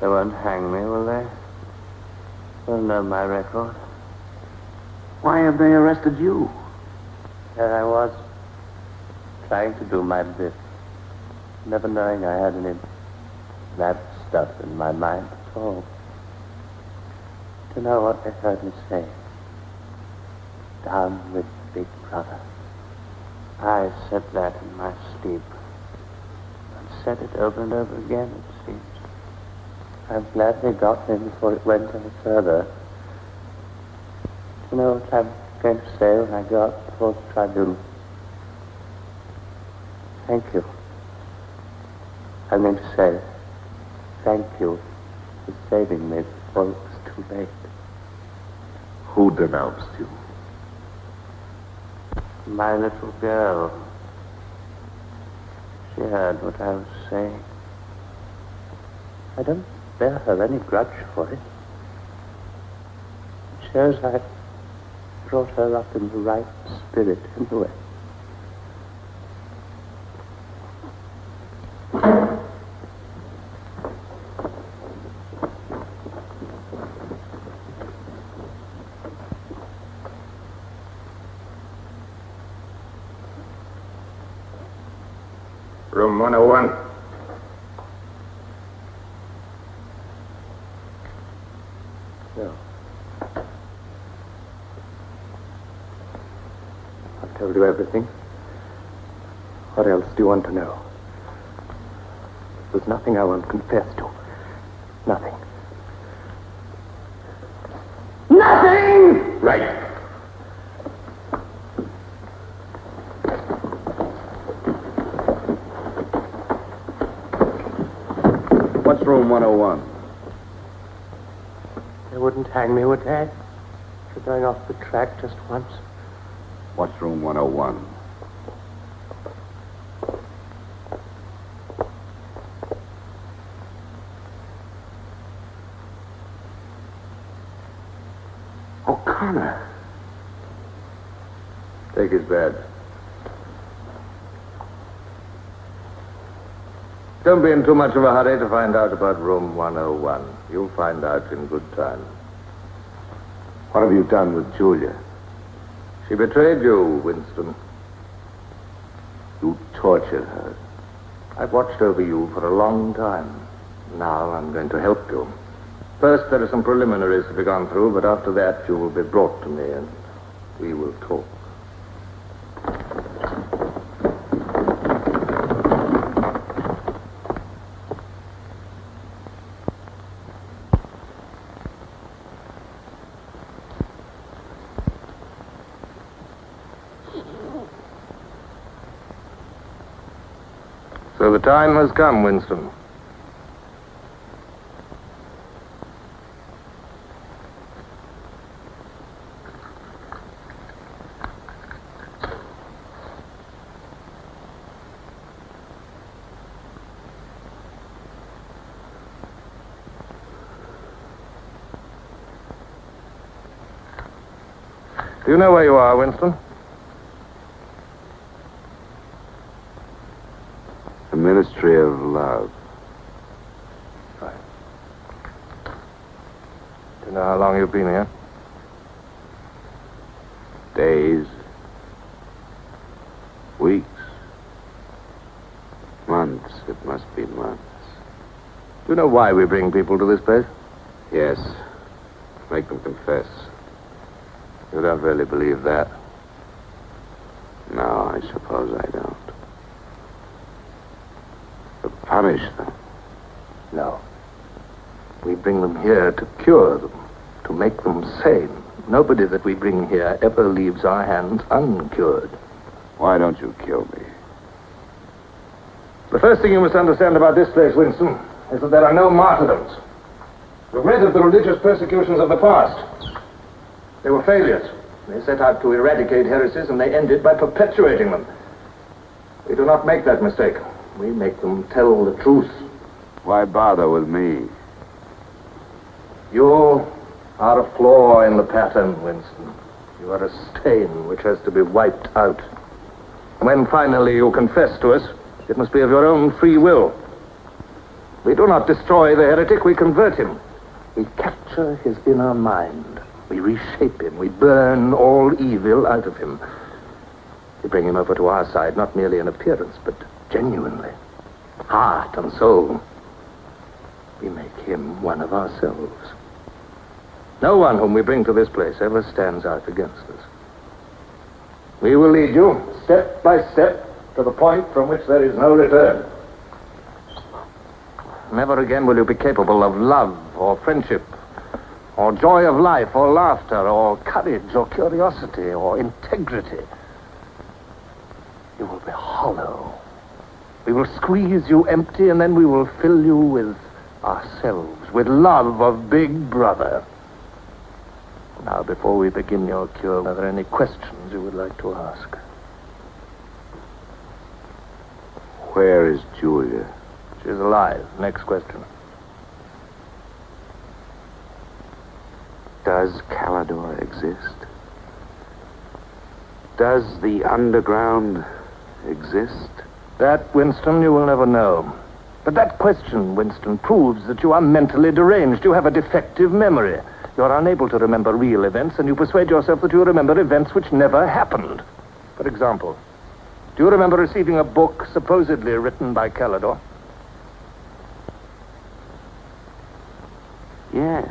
They won't hang me, will they? They'll know my record. Why have they arrested you? There I was, trying to do my bit, never knowing I had any bad stuff in my mind at all. Do you know what they heard me say? Down with Big Brother. I said that in my sleep. And said it over and over again, it seems. I'm glad they got me before it went any further. Do you know what I'm going to say when I go up before the tribunal? Thank you. I'm going to say, thank you for saving me before it was too late. Who denounced you? My little girl. She heard what I was saying. I don't bear her any grudge for it. It shows I brought her up in the right spirit anyway. Room 101. No. I've told you everything. What else do you want to know? There's nothing I won't confess to. Nothing. Nothing! Right. What's room 101? They wouldn't hang me, would they? For going off the track just once. What's room 101? O'Connor. Take his badge. Don't be in too much of a hurry to find out about room 101. You'll find out in good time. What have you done with Julia? She betrayed you, Winston. You tortured her. I've watched over you for a long time. Now I'm going to help you. First, there are some preliminaries to be gone through, but after that, you will be brought to me and we will talk. So the time has come, Winston. Do you know where you are, Winston? The Ministry of Love. Right. Do you know how long you've been here? Days. Weeks. Months. It must be months. Do you know why we bring people to this place? Yes. Make them confess. You don't really believe that? No, I suppose I don't. To punish them? No. We bring them here to cure them, to make them sane. Nobody that we bring here ever leaves our hands uncured. Why don't you kill me? The first thing you must understand about this place, Winston, is that there are no martyrdoms. You've read of the religious persecutions of the past. They were failures. They set out to eradicate heresies, and they ended by perpetuating them. We do not make that mistake. We make them tell the truth. Why bother with me? You are a flaw in the pattern, Winston. You are a stain which has to be wiped out. When finally you confess to us, it must be of your own free will. We do not destroy the heretic, we convert him. We capture his inner mind. We reshape him. We burn all evil out of him. We bring him over to our side, not merely in appearance, but genuinely. Heart and soul. We make him one of ourselves. No one whom we bring to this place ever stands out against us. We will lead you, step by step, to the point from which there is no return. Never again will you be capable of love or friendship, or joy of life, or laughter, or courage, or curiosity, or integrity. You will be hollow. We will squeeze you empty, and then we will fill you with ourselves, with love of Big Brother. Now, before we begin your cure, are there any questions you would like to ask? Where is Julia? She's alive. Next question. Does Calidor exist? Does the underground exist? That, Winston, you will never know. But that question, Winston, proves that you are mentally deranged. You have a defective memory. You are unable to remember real events, and you persuade yourself that you remember events which never happened. For example, do you remember receiving a book supposedly written by Calidor? Yes.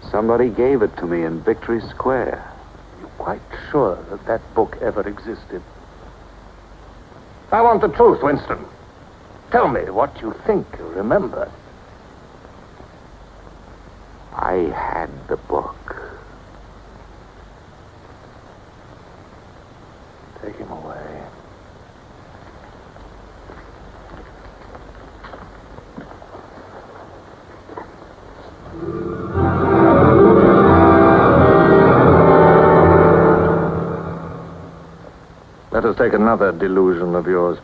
Somebody gave it to me in Victory Square. You're quite sure that that book ever existed? I want the truth, Winston. Tell me what you think you remember. I had the book. Take him away. Let us take another delusion of yours.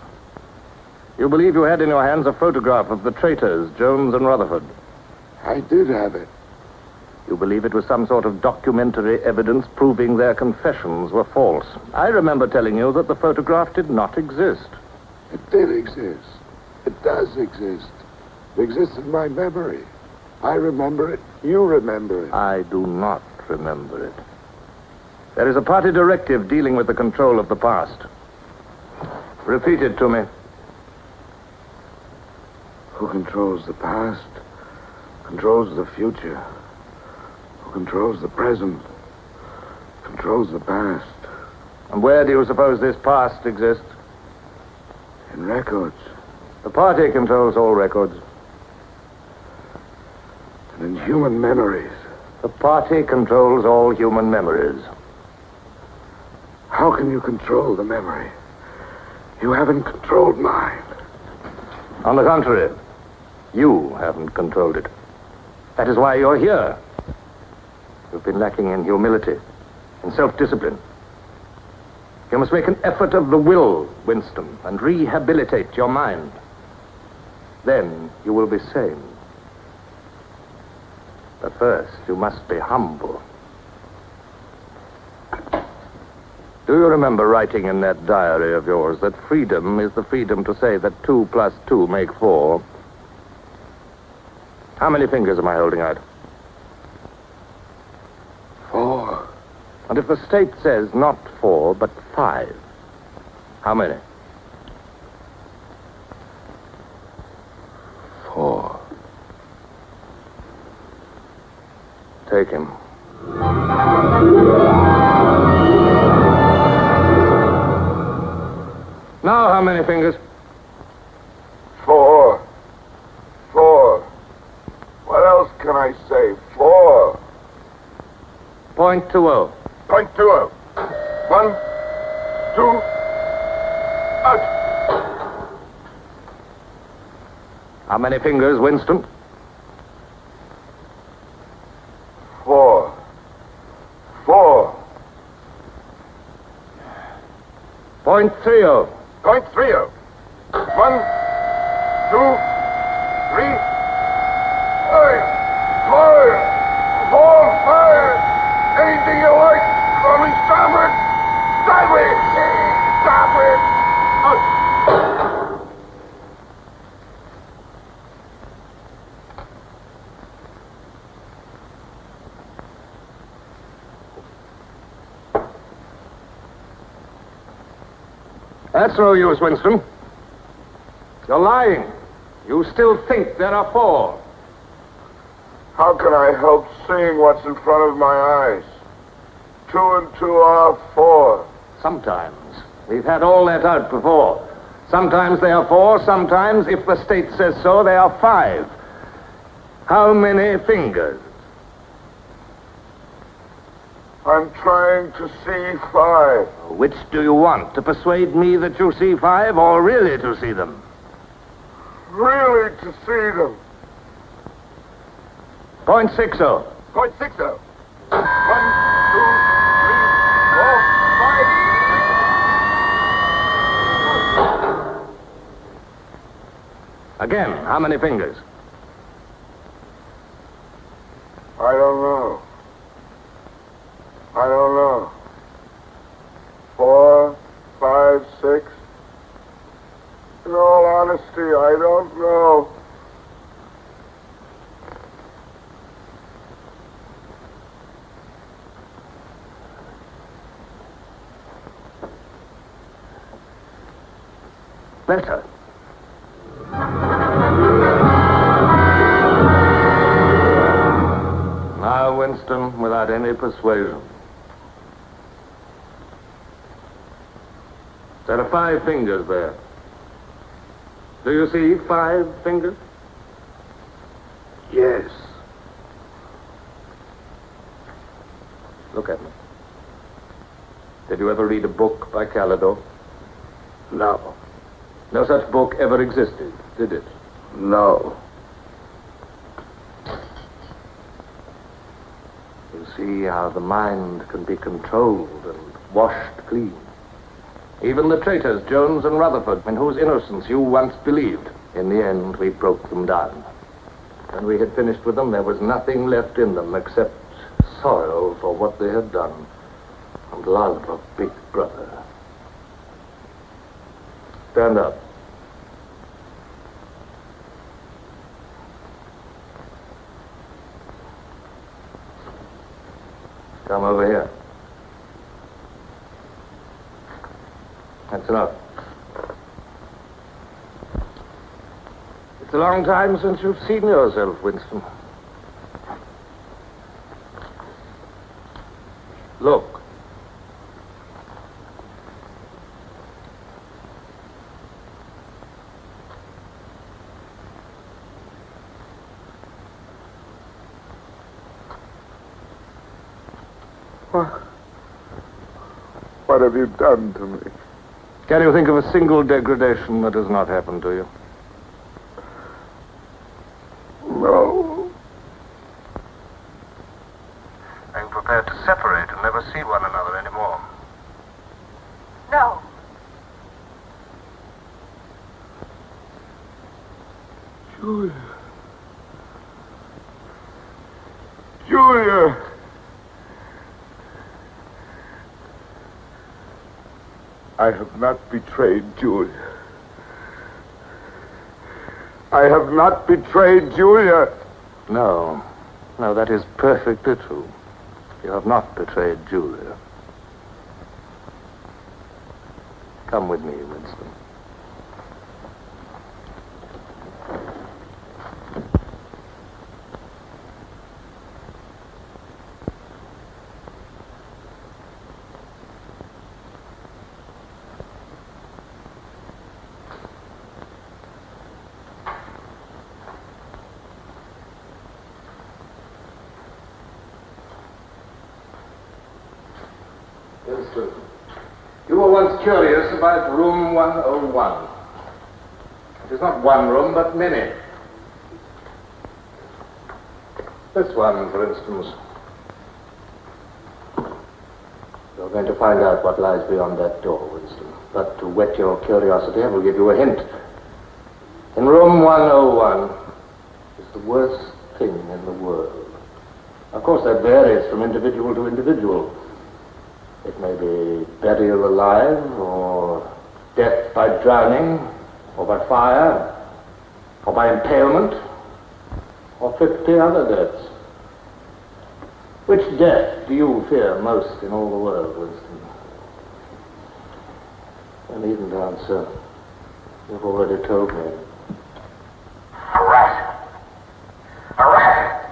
You believe you had in your hands a photograph of the traitors, Jones and Rutherford. I did have it. You believe it was some sort of documentary evidence proving their confessions were false. I remember telling you that the photograph did not exist. It did exist. It does exist. It exists in my memory. I remember it. You remember it. I do not remember it. There is a party directive dealing with the control of the past. Repeat it to me. Who controls the past controls the future. Who controls the present controls the past. And where do you suppose this past exists? In records. The party controls all records. And in human memories. The party controls all human memories. How can you control the memory? You haven't controlled mine. On the contrary, you haven't controlled it. That is why you're here. You've been lacking in humility, in self-discipline. You must make an effort of the will, Winston, and rehabilitate your mind. Then you will be sane. But first, you must be humble. Do you remember writing in that diary of yours that freedom is the freedom to say that 2 plus 2 make 4? How many fingers am I holding out? 4. And if the state says not 4, but 5, how many? 4. Take him. Now, how many fingers? 4. 4. What else can I say? 4. .20. 0.20. 1, 2, out. How many fingers, Winston? 4. 4. .30. 0.30. 1, 2, 3, 5, 4, 5. Anything you like. Only starboard. Sideways. Starboard. Out. That's no use, Winston. You're lying. You still think there are 4. How can I help seeing what's in front of my eyes? 2 and 2 are 4. Sometimes. We've had all that out before. Sometimes they are 4, sometimes, if the state says so, they are 5. How many fingers? I'm trying to see 5. Which do you want? To persuade me that you see 5, or really to see them? Really to see them. .60. 0.60. 1, 2, 3, 4, 5, 6. Again, how many fingers? I don't know. I don't know. 4, 5, 6. In all honesty, I don't know. Better. Now, Winston, without any persuasion. There are 5 fingers there. Do you see 5 fingers? Yes. Look at me. Did you ever read a book by Calidore? No. No such book ever existed, did it? No. You see how the mind can be controlled and washed clean. Even the traitors, Jones and Rutherford, in whose innocence you once believed, in the end we broke them down. When we had finished with them, there was nothing left in them except sorrow for what they had done and love of Big Brother. Stand up. Come over here. That's enough. It's a long time since you've seen yourself, Winston. Look. What have you done to me? Can you think of a single degradation that has not happened to you? No. Are you prepared to separate and never see one another anymore? No. Julia. Julia. I have not betrayed Julia. I have not betrayed Julia. No. No, that is perfectly true. You have not betrayed Julia. Come with me, Winston. Winston, you were once curious about room 101. It is not one room, but many. This one, for instance. You're going to find out what lies beyond that door, Winston. But to whet your curiosity, I will give you a hint. In room 101 is the worst thing in the world. Of course, that varies from individual to individual. It may be burial alive, or death by drowning, or by fire, or by impalement, or 50 other deaths. Which death do you fear most in all the world, Winston? I needn't answer. You've already told me. A rat. A rat.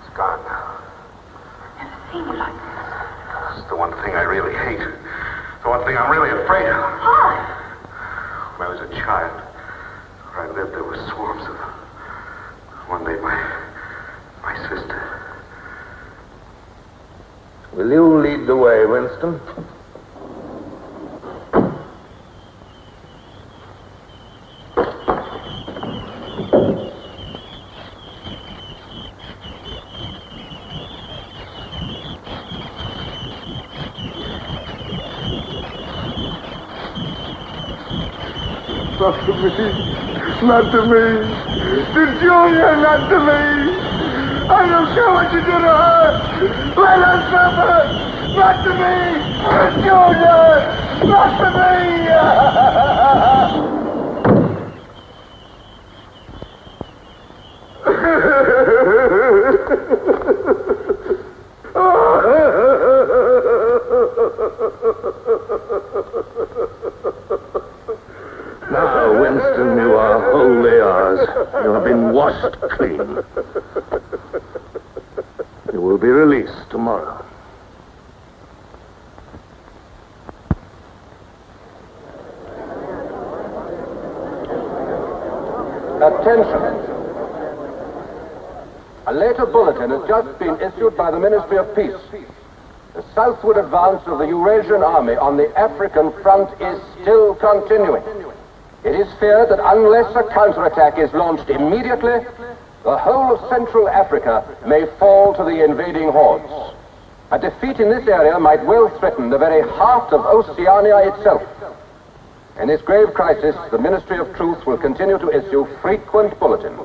It's gone now. It's the one thing I really hate. The one thing I'm really afraid of. Why? When I was a child, where I lived, there were swarms of them. One day, my sister. Will you lead the way, Winston? Not to me. Not to me. To Julia, not to me. I don't care what you do to her. Let her suffer. Not to me. To Julia. Not to me. Now, Winston, you are wholly ours. You have been washed clean. You will be released tomorrow. Attention. A later bulletin has just been issued by the Ministry of Peace. The southward advance of the Eurasian army on the African front is still continuing. It is feared that unless a counterattack is launched immediately, the whole of Central Africa may fall to the invading hordes. A defeat in this area might well threaten the very heart of Oceania itself. In this grave crisis, the Ministry of Truth will continue to issue frequent bulletins.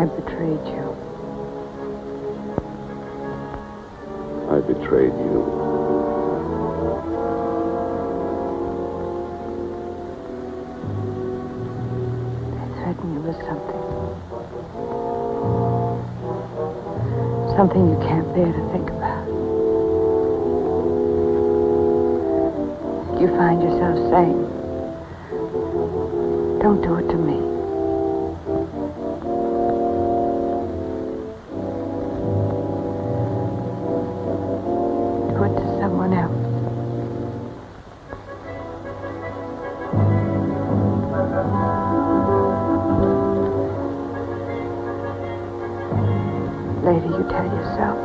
I betrayed you. I betrayed you. They threatened you with something. Something you can't bear to think about. You find yourself saying, don't do it to me. Do it to someone else. Later, you tell yourself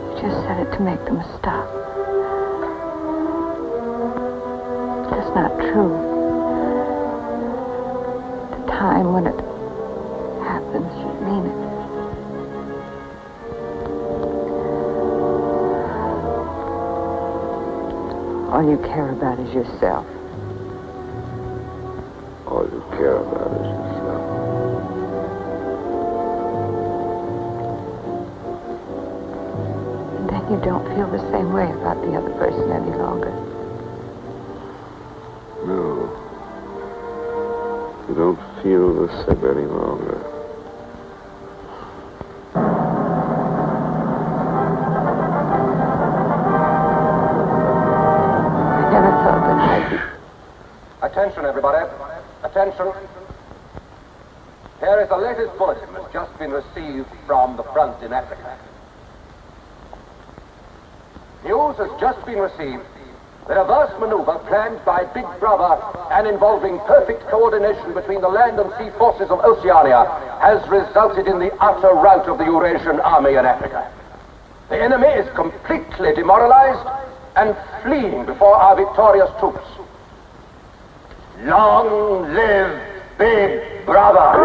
you just said it to make them stop. That's not true. The time when it happens, you mean it. All you care about is yourself. All you care about is yourself. And then you don't feel the same way about the other person any longer. No. You don't feel the same any longer. I never thought that I'd be... Attention, everybody. Attention. Here is the latest bulletin that's just been received from the front in Africa. News has just been received that a vast maneuver planned by Big Brother and involving perfect coordination between the land and sea forces of Oceania has resulted in the utter rout of the Eurasian army in Africa. The enemy is completely demoralized and fleeing before our victorious troops. Long live Big Brother!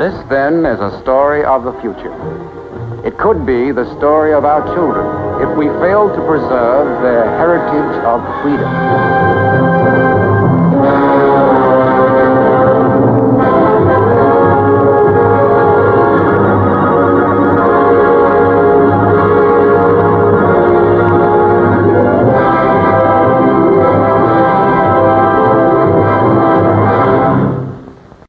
This, then, is a story of the future. It could be the story of our children if we fail to preserve their heritage of freedom.